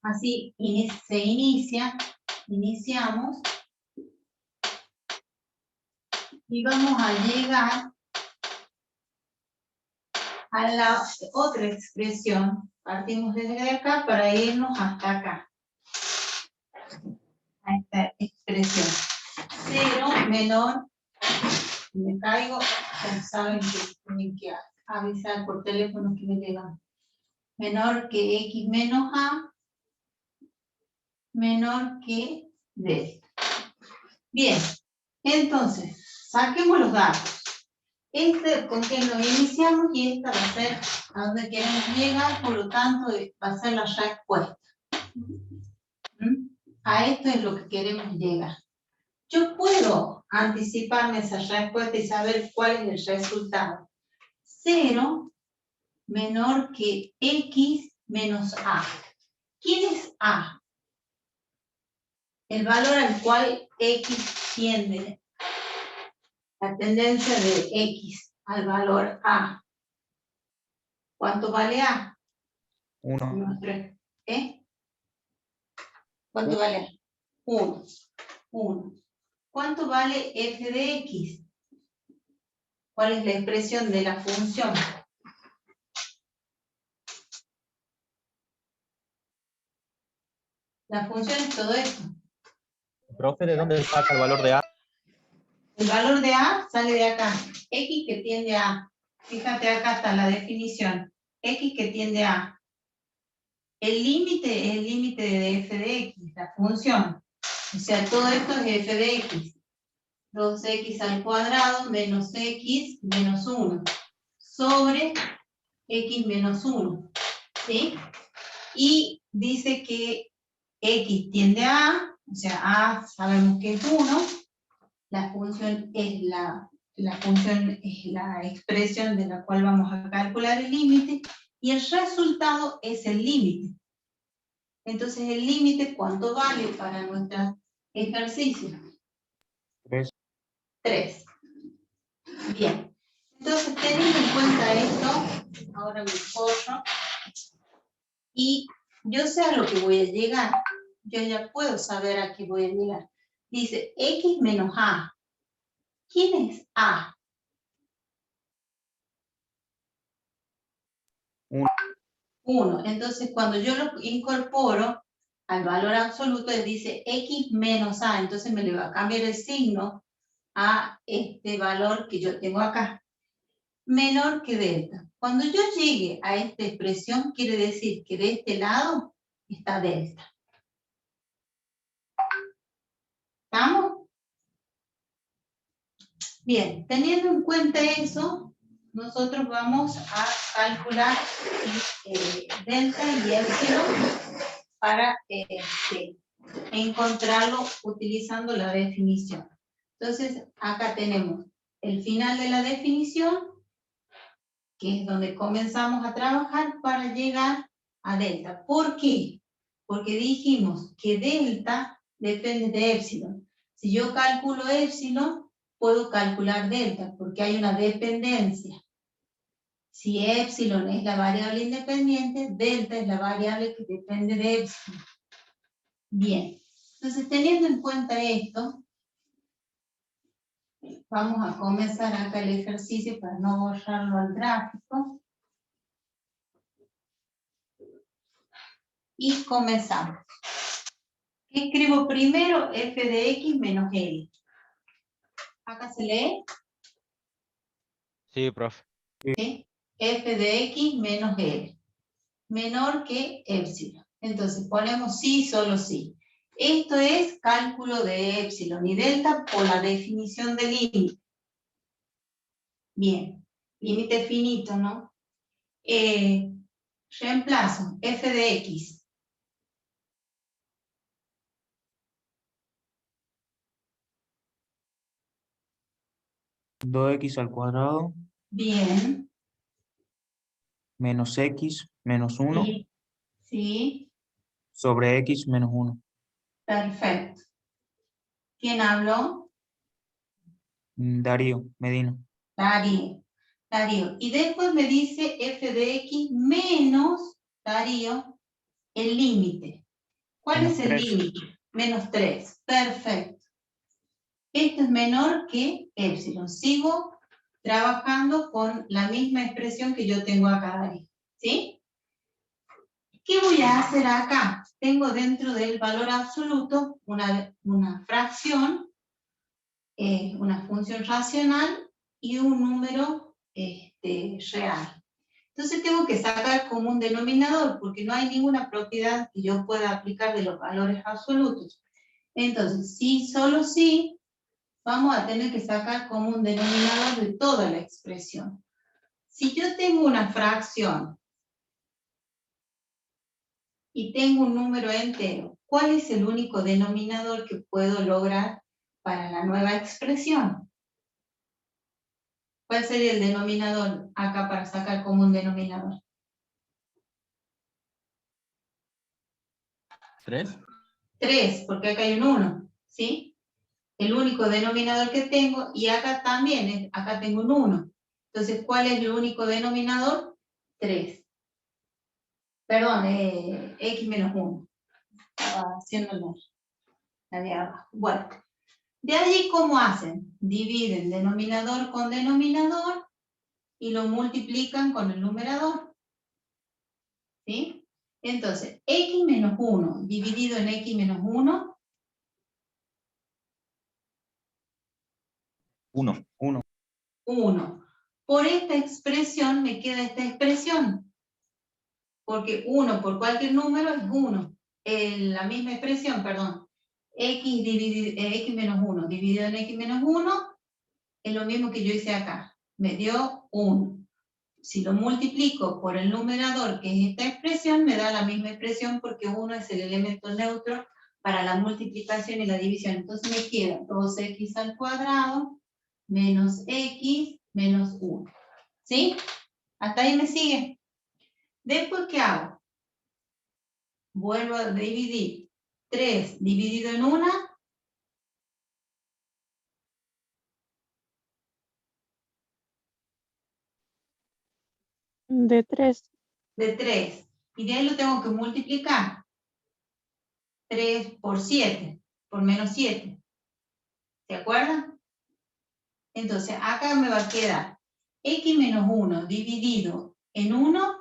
así iniciamos, y vamos a llegar a la otra expresión. Partimos desde acá para irnos hasta acá. A esta expresión. 0 menor, me caigo, ya saben que tienen que avisar por teléfono que me llegan. Menor que x menos a, menor que delta. Bien, entonces, saquemos los datos. Con que lo iniciamos y esta va a ser a donde queremos llegar, por lo tanto va a ser la respuesta. A esto es lo que queremos llegar. Yo puedo anticiparme esa respuesta y saber cuál es el resultado. 0 menor que x menos a. ¿Quién es a? El valor al cual x tiende. La tendencia de x al valor a. ¿Cuánto vale a? 1. ¿Eh? ¿Cuánto vale a? 1. 1. ¿Cuánto vale f de x? ¿Cuál es la expresión de la función? La función es todo esto. Profe, ¿de dónde saca el valor de A? El valor de A sale de acá. X que tiende a. Fíjate, acá está la definición. X que tiende a. El límite es el límite de f de x, la función. O sea, todo esto es f de x. 2x al cuadrado menos x menos 1. Sobre x menos 1. ¿Sí? Y dice que x tiende a A, o sea, A sabemos que es 1. La función es la expresión de la cual vamos a calcular el límite, y el resultado es el límite. Entonces, el límite, ¿cuánto vale para nuestro ejercicio? 3. Bien. Entonces, teniendo en cuenta esto, ahora me corro, y yo sé a lo que voy a llegar. Yo ya puedo saber a qué voy a llegar. Dice x menos a. ¿Quién es a? 1. Entonces, cuando yo lo incorporo al valor absoluto, él dice x menos a. Entonces me le va a cambiar el signo a este valor que yo tengo acá. Menor que delta. Cuando yo llegue a esta expresión, quiere decir que de este lado está delta. ¿Estamos? Bien, teniendo en cuenta eso, nosotros vamos a calcular delta y epsilon para encontrarlo utilizando la definición. Entonces, acá tenemos el final de la definición, que es donde comenzamos a trabajar para llegar a delta. ¿Por qué? Porque dijimos que delta depende de epsilon. Si yo calculo epsilon, puedo calcular delta, porque hay una dependencia. Si epsilon es la variable independiente, delta es la variable que depende de epsilon. Bien, entonces teniendo en cuenta esto, vamos a comenzar acá el ejercicio para no borrarlo al gráfico. Y comenzamos. ¿Qué escribo primero? F de X menos L. ¿Acá se lee? Sí, profe. ¿Sí? F de X menos L. Menor que epsilon. Entonces ponemos sí, solo sí. Esto es cálculo de epsilon y delta por la definición del límite. Bien, límite finito, ¿no? Reemplazo, f de x. Dos x al cuadrado Bien. menos x menos 1 Sí. Sí. sobre x menos 1. Perfecto. ¿Quién habló? Darío Medina. Darío. Darío. Y después me dice f de x menos, Darío, el límite. ¿Cuál Menos es el 3. límite? Menos 3. Perfecto. Esto es menor que epsilon. Sigo trabajando con la misma expresión que yo tengo acá, Darío. ¿Sí? ¿Qué voy a hacer acá? Tengo dentro del valor absoluto una fracción, una función racional y un número real. Entonces tengo que sacar como un denominador, porque no hay ninguna propiedad que yo pueda aplicar de los valores absolutos. Entonces, sí, solo sí, vamos a tener que sacar como un denominador de toda la expresión. Si yo tengo una fracción y tengo un número entero, ¿cuál es el único denominador que puedo lograr para la nueva expresión? ¿Cuál sería el denominador acá para sacar como un denominador? 3. 3, porque acá hay un 1, ¿sí? El único denominador que tengo, y acá también, acá tengo un 1. Entonces, ¿cuál es el único denominador? 3. Perdón, x menos 1. Estaba haciendo la de abajo. Bueno, de allí, ¿cómo hacen? Dividen denominador con denominador y lo multiplican con el numerador. ¿Sí? Entonces, x menos 1 dividido en x menos 1. 1. 1. Por esta expresión me queda esta expresión. Porque 1 por cualquier número es 1. La misma expresión, perdón. X menos 1 dividido en x menos 1 es lo mismo que yo hice acá. Me dio 1. Si lo multiplico por el numerador, que es esta expresión, me da la misma expresión porque 1 es el elemento neutro para la multiplicación y la división. Entonces me queda 2x al cuadrado menos x menos 1. ¿Sí? ¿Hasta ahí me sigue? Después, ¿qué hago? Vuelvo a dividir 3 dividido en 1. De 3. De 3. Y de ahí lo tengo que multiplicar. 3 por 7, por menos 7. ¿Se acuerdan? Entonces, acá me va a quedar x menos 1 dividido en 1.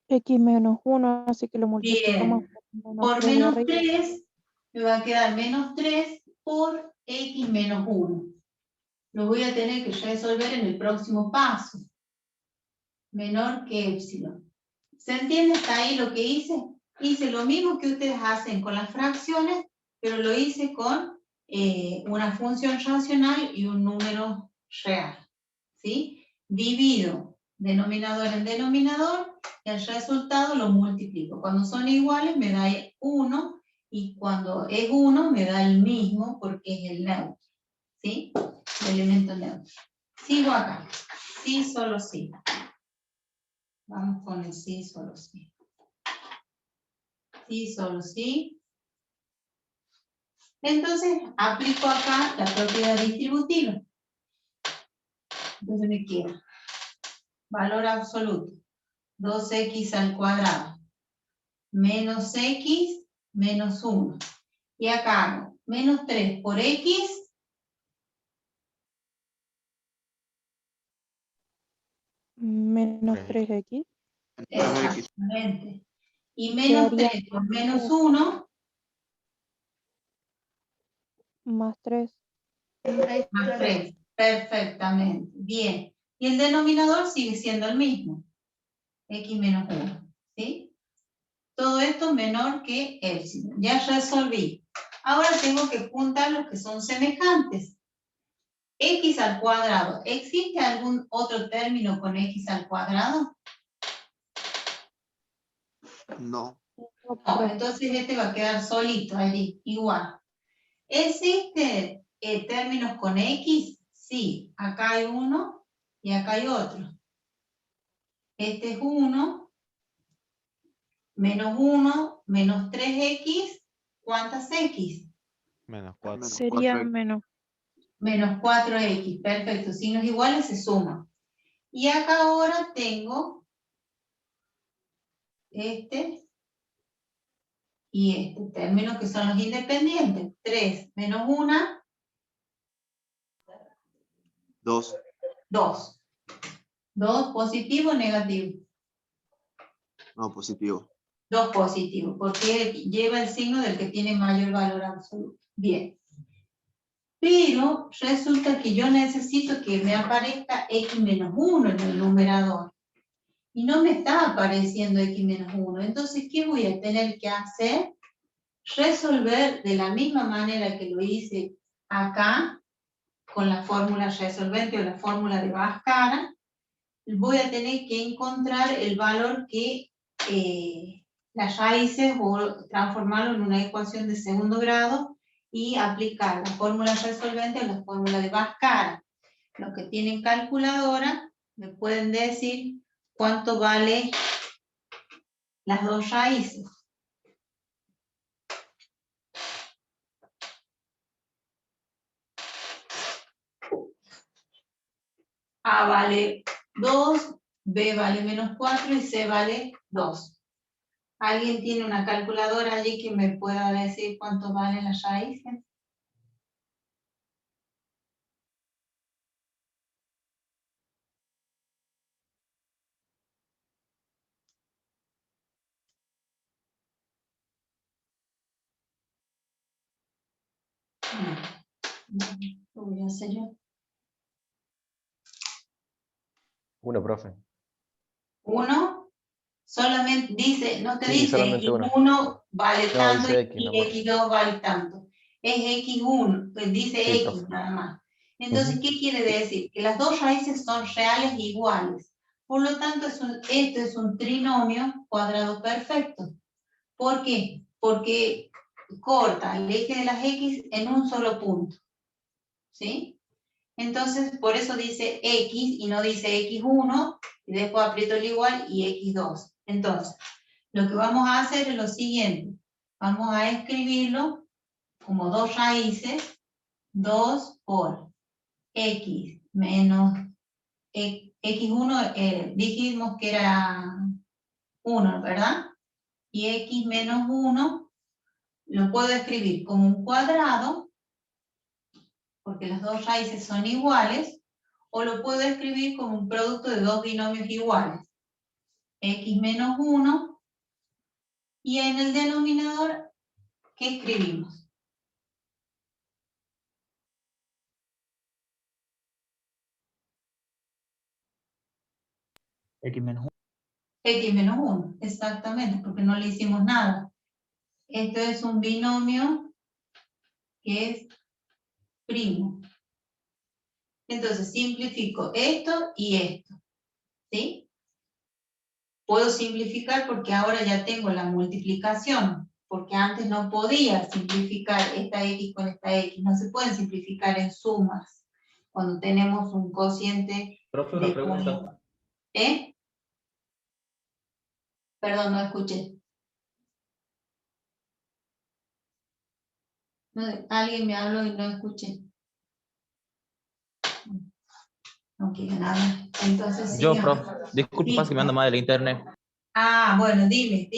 X menos 1, así que lo multiplicamos Bien. por menos Por 3 de menos arriba. 3 me va a quedar menos 3 por x menos 1. Lo voy a tener que resolver en el próximo paso. Menor que epsilon. ¿Se entiende hasta ahí lo que hice? Hice lo mismo que ustedes hacen con las fracciones, pero lo hice con una función racional y un número real. ¿Sí? Divido denominador en denominador y el resultado lo multiplico. Cuando son iguales me da 1 y cuando es 1 me da el mismo porque es el neutro. ¿Sí? El elemento neutro. Sigo acá. Sí, solo sí. Vamos con el sí, solo sí. Sí, solo sí. Entonces, aplico acá la propiedad distributiva. Entonces me queda valor absoluto 2x al cuadrado, menos x, menos 1. Y acá hago menos 3 por x, Menos 3x. exactamente. Y menos Quedaría 3 por menos 1, más 3. más 3. Perfectamente. Bien. Y el denominador sigue siendo el mismo. X menos 1. ¿Sí? Todo esto menor que epsilon. Ya resolví. Ahora tengo que juntar los que son semejantes. X al cuadrado. ¿Existe algún otro término con x al cuadrado? No. No, entonces este va a quedar solito allí, igual. ¿Existe términos con x? Sí, acá hay uno y acá hay otro. Este es 1, menos 1, menos 3x, ¿cuántas x? Menos 4. Sería 4x. menos. Menos 4x, perfecto, signos iguales se suman. Y acá ahora tengo este y este, términos que son los independientes. 3 menos 1, 2. 2. 2 positivo o negativo. No, positivo. 2 positivo, porque lleva el signo del que tiene mayor valor absoluto. Bien. Pero resulta que yo necesito que me aparezca x menos 1 en el numerador. Y no me está apareciendo x menos 1. Entonces, ¿qué voy a tener que hacer? Resolver de la misma manera que lo hice acá, con la fórmula resolvente o la fórmula de Bhaskara. Voy a tener que encontrar el valor que las raíces o transformarlo en una ecuación de segundo grado y aplicar la fórmula resolvente o la fórmula de Bhaskara. Los que tienen calculadora me pueden decir cuánto vale las dos raíces. A vale 2, B vale menos 4 y C vale 2. ¿Alguien tiene una calculadora allí que me pueda decir cuánto valen las raíces? Lo voy a hacer yo. 1, profe. 1, solamente dice, no te Sí, dice solamente x1 vale No, tanto dice X y nomás. x2 vale tanto. Es x1, pues dice Sí, x profe. nada más. Entonces, ¿qué quiere decir? Que las dos raíces son reales e iguales. Por lo tanto, esto es un trinomio cuadrado perfecto. ¿Por qué? Porque corta el eje de las x en un solo punto. ¿Sí? Entonces, por eso dice x y no dice x1, y después aprieto el igual y x2. Entonces, lo que vamos a hacer es lo siguiente. Vamos a escribirlo como dos raíces, 2 por x menos x1, dijimos que era 1, ¿verdad? Y x menos 1 lo puedo escribir como un cuadrado, porque las dos raíces son iguales, o lo puedo escribir como un producto de dos binomios iguales. X menos 1, y en el denominador, ¿qué escribimos? X menos 1. X menos 1, exactamente, porque no le hicimos nada. Esto es un binomio que es primo. Entonces, simplifico esto y esto, ¿sí? Puedo simplificar porque ahora ya tengo la multiplicación, porque antes no podía simplificar esta x con esta x. No se pueden simplificar en sumas cuando tenemos un cociente. Profe, una pregunta. ¿Eh? Perdón, no escuché. No, alguien me habló y no escuché. No quieren hablar. Entonces, Yo, sigamos. profe, disculpe, Sí. pasa que me anda mal el internet. Ah, bueno, dime.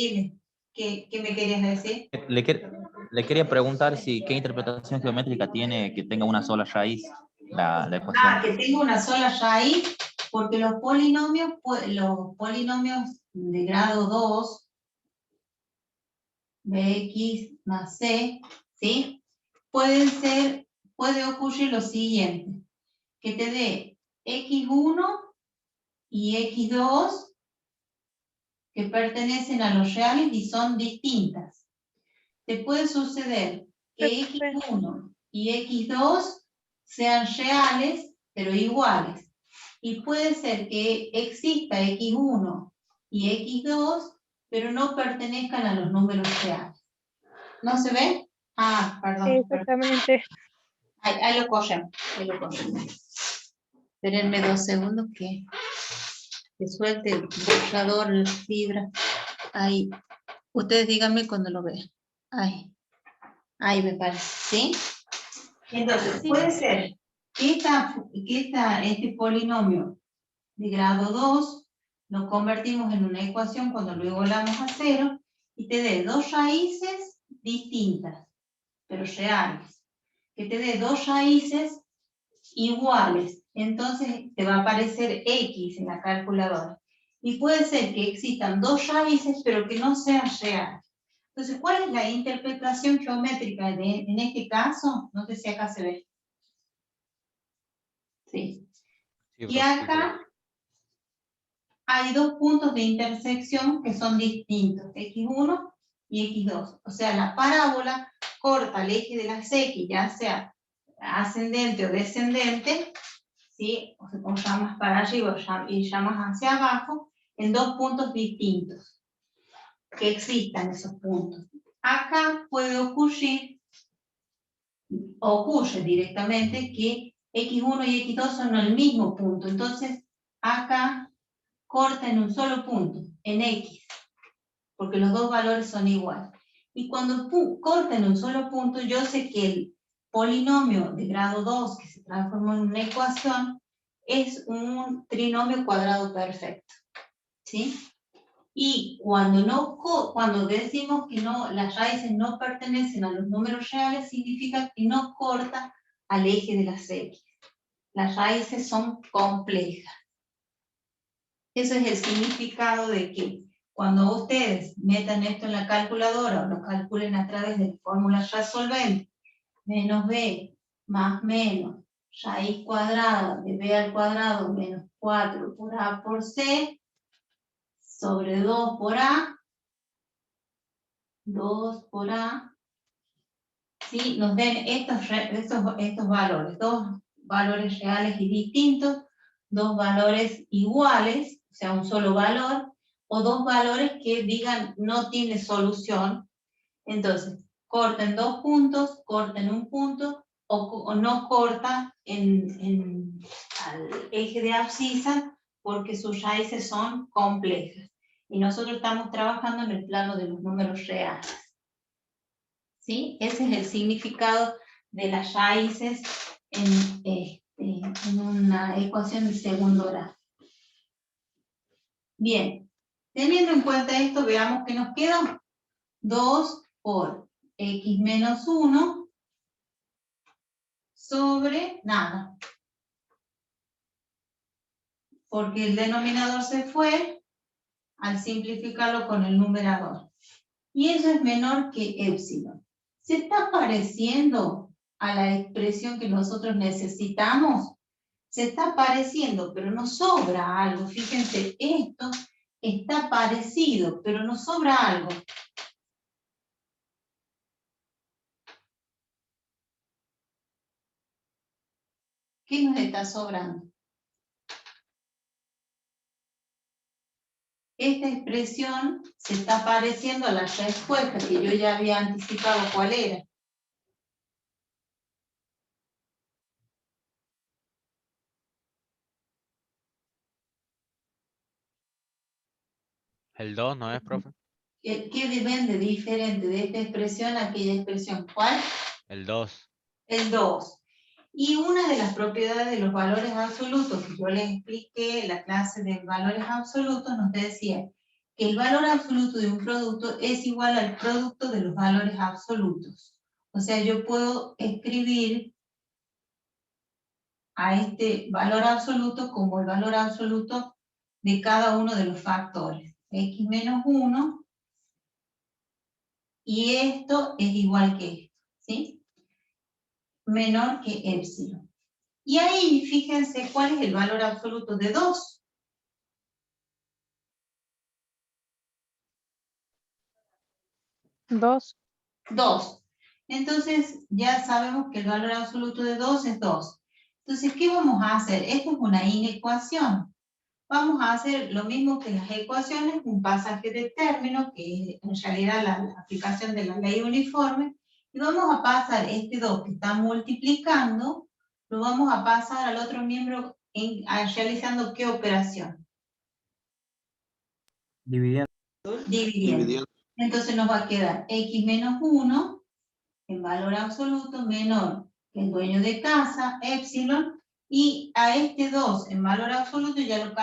¿Qué me querías decir? Le quería preguntar si qué interpretación geométrica tiene que tenga una sola raíz la ecuación. Que tengo una sola raíz, porque los polinomios de grado 2, bx más c, ¿sí? Puede ocurrir lo siguiente, que te dé x1 y x2 que pertenecen a los reales y son distintas. Te puede suceder que x1 y x2 sean reales, pero iguales. Y puede ser que exista x1 y x2, pero no pertenezcan a los números reales. ¿No se ve? Ah, perdón. Exactamente. Ahí lo corremos. Espérenme 2 segundos que suelte el borrador, la fibra. Ahí. Ustedes díganme cuando lo vean. Ahí me parece, ¿sí? Entonces, puede ser que este polinomio de grado 2 lo convertimos en una ecuación cuando lo igualamos a 0 y te dé dos raíces distintas, pero reales. Que te dé dos raíces iguales. Entonces te va a aparecer X en la calculadora. Y puede ser que existan dos raíces, pero que no sean reales. Entonces, ¿cuál es la interpretación geométrica en este caso? No sé si acá se ve. Sí. Y acá hay dos puntos de intersección que son distintos, x1 y x2. O sea, la parábola corta el eje de las x, ya sea ascendente o descendente, ¿sí? O llamas para arriba y llamas hacia abajo, en dos puntos distintos. Que existan esos puntos. Acá puede ocurre directamente que x1 y x2 son el mismo punto. Entonces, acá corta en un solo punto, en x, porque los dos valores son iguales. Y cuando corta en un solo punto, yo sé que el polinomio de grado 2, que se transformó en una ecuación, es un trinomio cuadrado perfecto. ¿Sí? Y cuando decimos que las raíces no pertenecen a los números reales, significa que no corta al eje de las x. Las raíces son complejas. Eso es el significado de que cuando ustedes metan esto en la calculadora o lo calculen a través de la fórmula resolvente, menos b más menos raíz cuadrada de b al cuadrado menos 4 por a por c, sobre 2 por a, 2 por a, ¿sí? Nos den estos valores, dos valores reales y distintos, dos valores iguales, o sea, un solo valor, o dos valores que digan no tiene solución. Entonces, corten dos puntos, corten un punto, o no corta al eje de abscisa porque sus raíces son complejas. Y nosotros estamos trabajando en el plano de los números reales. ¿Sí? Ese es el significado de las raíces en una ecuación de segundo grado. Bien, teniendo en cuenta esto, veamos que nos queda 2 por x menos 1 sobre nada. Porque el denominador se fue al simplificarlo con el numerador. Y eso es menor que épsilon. ¿Se está pareciendo a la expresión que nosotros necesitamos? Se está pareciendo, pero nos sobra algo. Fíjense, esto está parecido, pero nos sobra algo. ¿Qué nos está sobrando? Esta expresión se está pareciendo a la respuesta que yo ya había anticipado cuál era. ¿El 2 no es, profe? ¿Qué depende diferente de esta expresión a aquella expresión? ¿Cuál? El 2. El 2. Y una de las propiedades de los valores absolutos que yo les expliqué en la clase de valores absolutos nos decía que el valor absoluto de un producto es igual al producto de los valores absolutos. O sea, yo puedo escribir a este valor absoluto como el valor absoluto de cada uno de los factores. X menos 1, y esto es igual que esto, ¿sí? Menor que épsilon. Y ahí, fíjense cuál es el valor absoluto de 2. Dos. 2. Entonces, ya sabemos que el valor absoluto de 2 es 2. Entonces, ¿qué vamos a hacer? Esto es una inecuación. Vamos a hacer lo mismo que las ecuaciones, un pasaje de término, que es en realidad la aplicación de la ley uniforme, y vamos a pasar este 2 que está multiplicando, lo vamos a pasar al otro miembro realizando ¿qué operación? Dividiendo. Dividiendo. Entonces nos va a quedar x menos 1 en valor absoluto menor que el dueño de casa, épsilon, y a este 2 en valor absoluto ya lo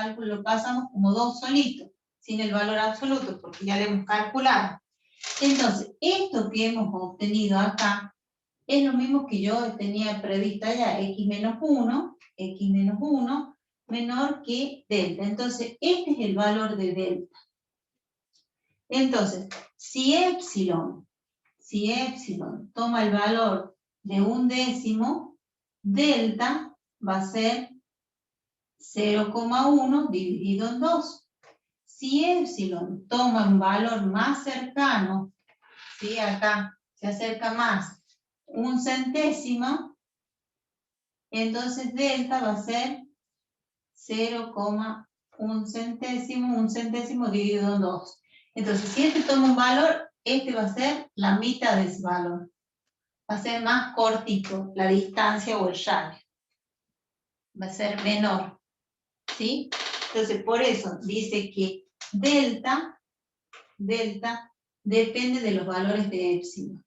pasamos como 2 solito, sin el valor absoluto, porque ya lo hemos calculado. Entonces, esto que hemos obtenido acá es lo mismo que yo tenía previsto allá, x menos 1 menor que delta. Entonces, este es el valor de delta. Entonces, si épsilon toma el valor de 1/10, delta va a ser 0,1 dividido en 2. Si épsilon toma un valor más cercano, ¿sí? Acá se acerca más, 1/1000, entonces delta va a ser 0,1 centésimo, 1 centésimo dividido en 2. Entonces, si este toma un valor, este va a ser la mitad de ese valor. Va a ser más cortito la distancia o el radio. Va a ser menor, ¿sí? Entonces, por eso dice que delta depende de los valores de épsilon.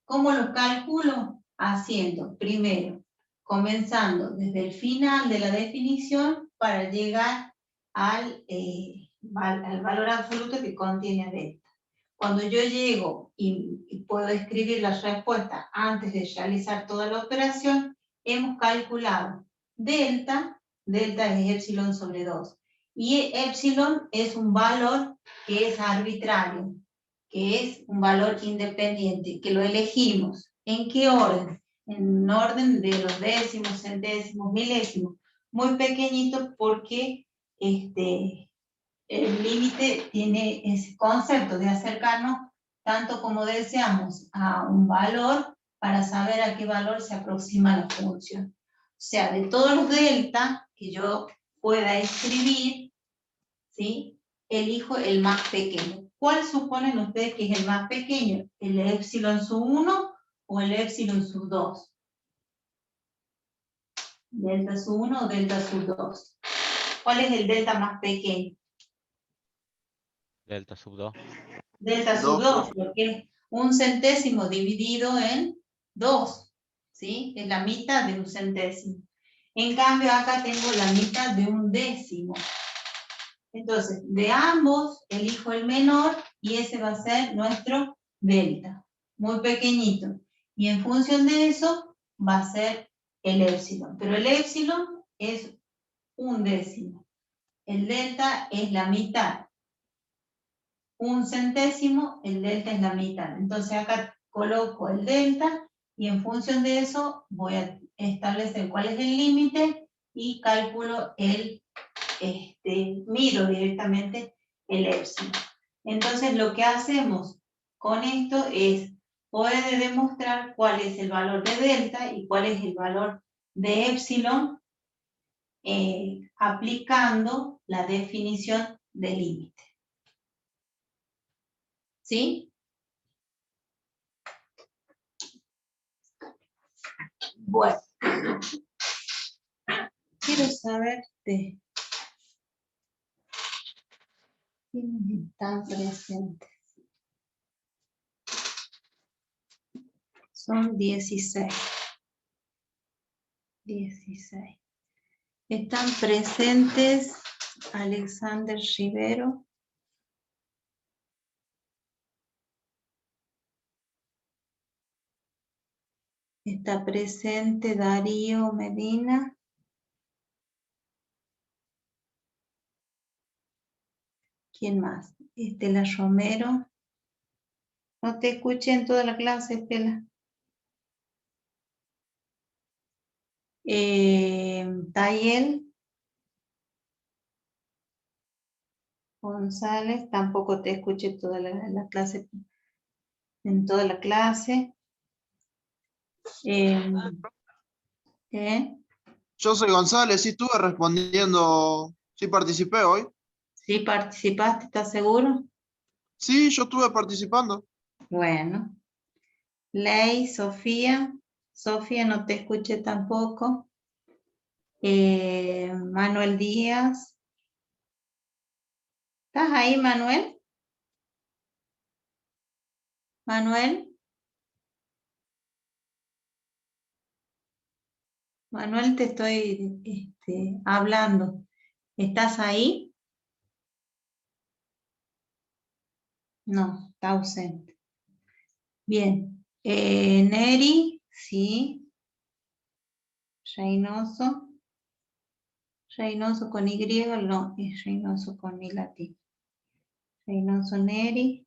¿Cómo los calculo? Haciendo, primero, comenzando desde el final de la definición para llegar al valor absoluto que contiene delta. Cuando yo llego y puedo escribir la respuesta antes de realizar toda la operación, hemos calculado delta es épsilon sobre 2. Y épsilon es un valor que es arbitrario, que es un valor independiente, que lo elegimos. ¿En qué orden? En orden de los décimos, centésimos, milésimos. Muy pequeñito porque el límite tiene ese concepto de acercarnos tanto como deseamos a un valor para saber a qué valor se aproxima la función. O sea, de todos los delta que yo pueda escribir, ¿sí? Elijo el más pequeño. ¿Cuál suponen ustedes que es el más pequeño? ¿El épsilon sub 1 o el épsilon sub 2? ¿Delta sub 1 o delta sub 2? ¿Cuál es el delta más pequeño? Delta sub 2. Delta sub 2, porque es 1 centésimo dividido en 2, ¿sí? Es la mitad de 1 centésimo. En cambio, acá tengo la mitad de 1/10. Entonces, de ambos, elijo el menor y ese va a ser nuestro delta, muy pequeñito. Y en función de eso, va a ser el épsilon. Pero el épsilon es 1/10. El delta es la mitad. 1 centésimo, el delta es la mitad. Entonces acá coloco el delta y en función de eso voy a establecer cuál es el límite y calculo mido directamente el épsilon. Entonces lo que hacemos con esto es poder demostrar cuál es el valor de delta y cuál es el valor de épsilon aplicando la definición de límite. ¿Sí? Bueno, quiero saber de quiénes están presentes. Son 16. 16. Están presentes Alexander Rivero. Está presente Darío Medina. ¿Quién más? Estela Romero. No te escuché en toda la clase, Estela. Tayel González, tampoco te escuché toda la clase, en toda la clase. ¿Qué? Yo soy González, sí estuve respondiendo, sí participé hoy. ¿Sí participaste? ¿Estás seguro? Sí, yo estuve participando. Bueno. Ley, Sofía. Sofía, no te escuché tampoco. Manuel Díaz. ¿Estás ahí, Manuel? Manuel. Manuel, te estoy hablando. ¿Estás ahí? No, está ausente. Bien. Neri, sí. Reynoso. Reynoso con Y, no, es Reynoso con I latín. Reynoso Neri.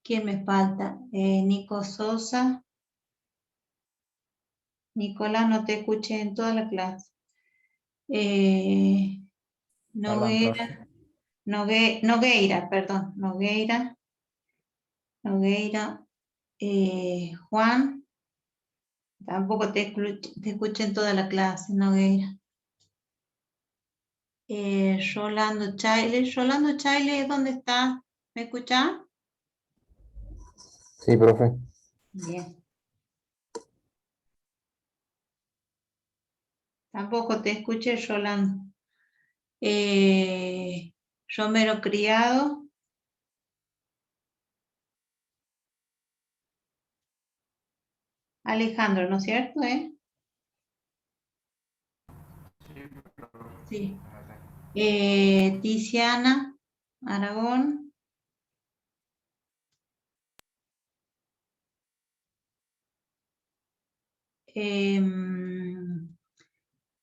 ¿Quién me falta? Nico Sosa. Nicolás, no te escuché en toda la clase. Perdón, profe. Nogueira, perdón. Nogueira. Juan. Tampoco te escuché en toda la clase, Nogueira. Rolando Chaile. Rolando Chaile, ¿dónde está? ¿Me escuchás? Sí, profe. Bien. Tampoco te escuché, Rolando. Romero Criado. Alejandro, ¿no es cierto, Sí. Tiziana Aragón.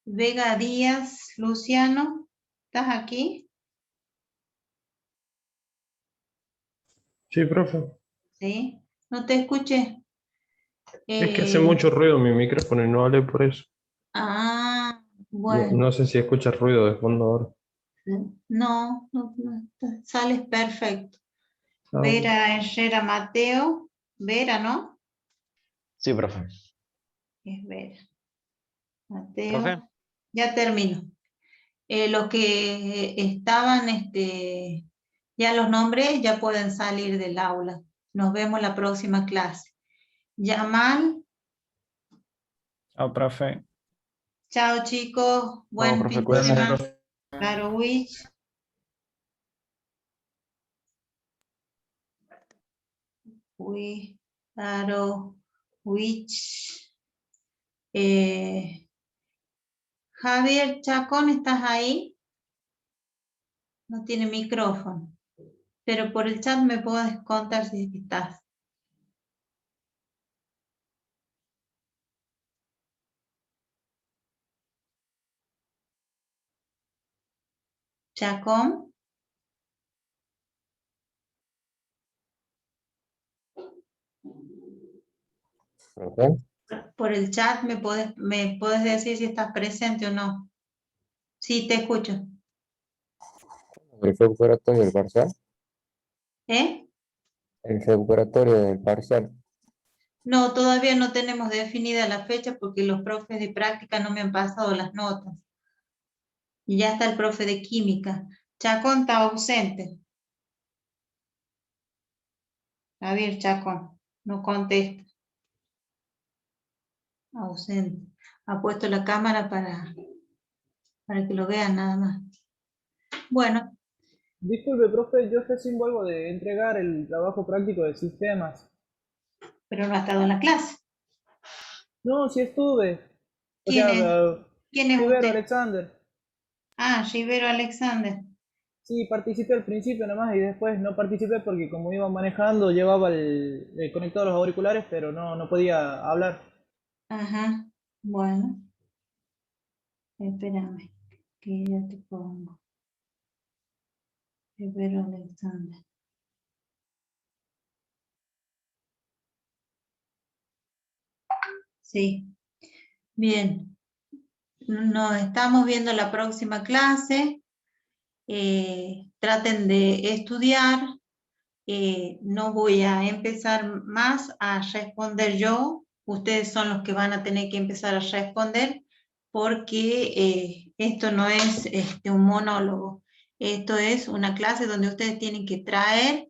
Vega Díaz, Luciano, ¿estás aquí? Sí, profe. Sí. No te escuché. Es que hace mucho ruido mi micrófono y no hablé por eso. Ah, No, bueno. no sé si escuchas ruido de fondo ahora. No, sales perfecto. Ah, Vera Herrera Mateo. Vera, ¿no? Sí, profe. Es Vera. Profe, Mateo. Ya termino. Los que estaban, ya los nombré, ya pueden salir del aula. Nos vemos la próxima clase. Yamal. Chao, profe. Chao, chicos. Buen profe, fin de cuídese. Vemos, semana. profe. Claro, Wich. Claro, Wich. Javier Chacón, ¿estás ahí? No tiene micrófono. Pero por el chat me puedes contar si estás. Chacón. ¿Profe? Por el chat me puedes decir si estás presente o no. Sí, te escucho. ¿El recuperatorio del parcial? ¿Eh? El recuperatorio del parcial. No, todavía no tenemos definida la fecha porque los profes de práctica no me han pasado las notas. Y ya está el profe de química. Chacón está ausente. Javier Chacón, no contesta. Ausente. Ha puesto la cámara para que lo vean nada más. Bueno, Disculpe, profe, yo recién vuelvo de entregar el trabajo práctico de sistemas. pero no ha estado en la clase. No, sí estuve. O ¿Quién sea, es? ¿Quién es Rivero usted? Alexander. Ah, Rivero Alexander. Sí, participé al principio nomás y después no participé porque como iba manejando llevaba el conector a los auriculares, pero no podía hablar. Ajá, bueno, espérame, que ya te pongo. Rivero Alexander. Sí, bien. Nos estamos viendo la próxima clase. Traten de estudiar. No voy a empezar más a responder yo. Ustedes son los que van a tener que empezar a responder porque esto no es un monólogo. Esto es una clase donde ustedes tienen que traer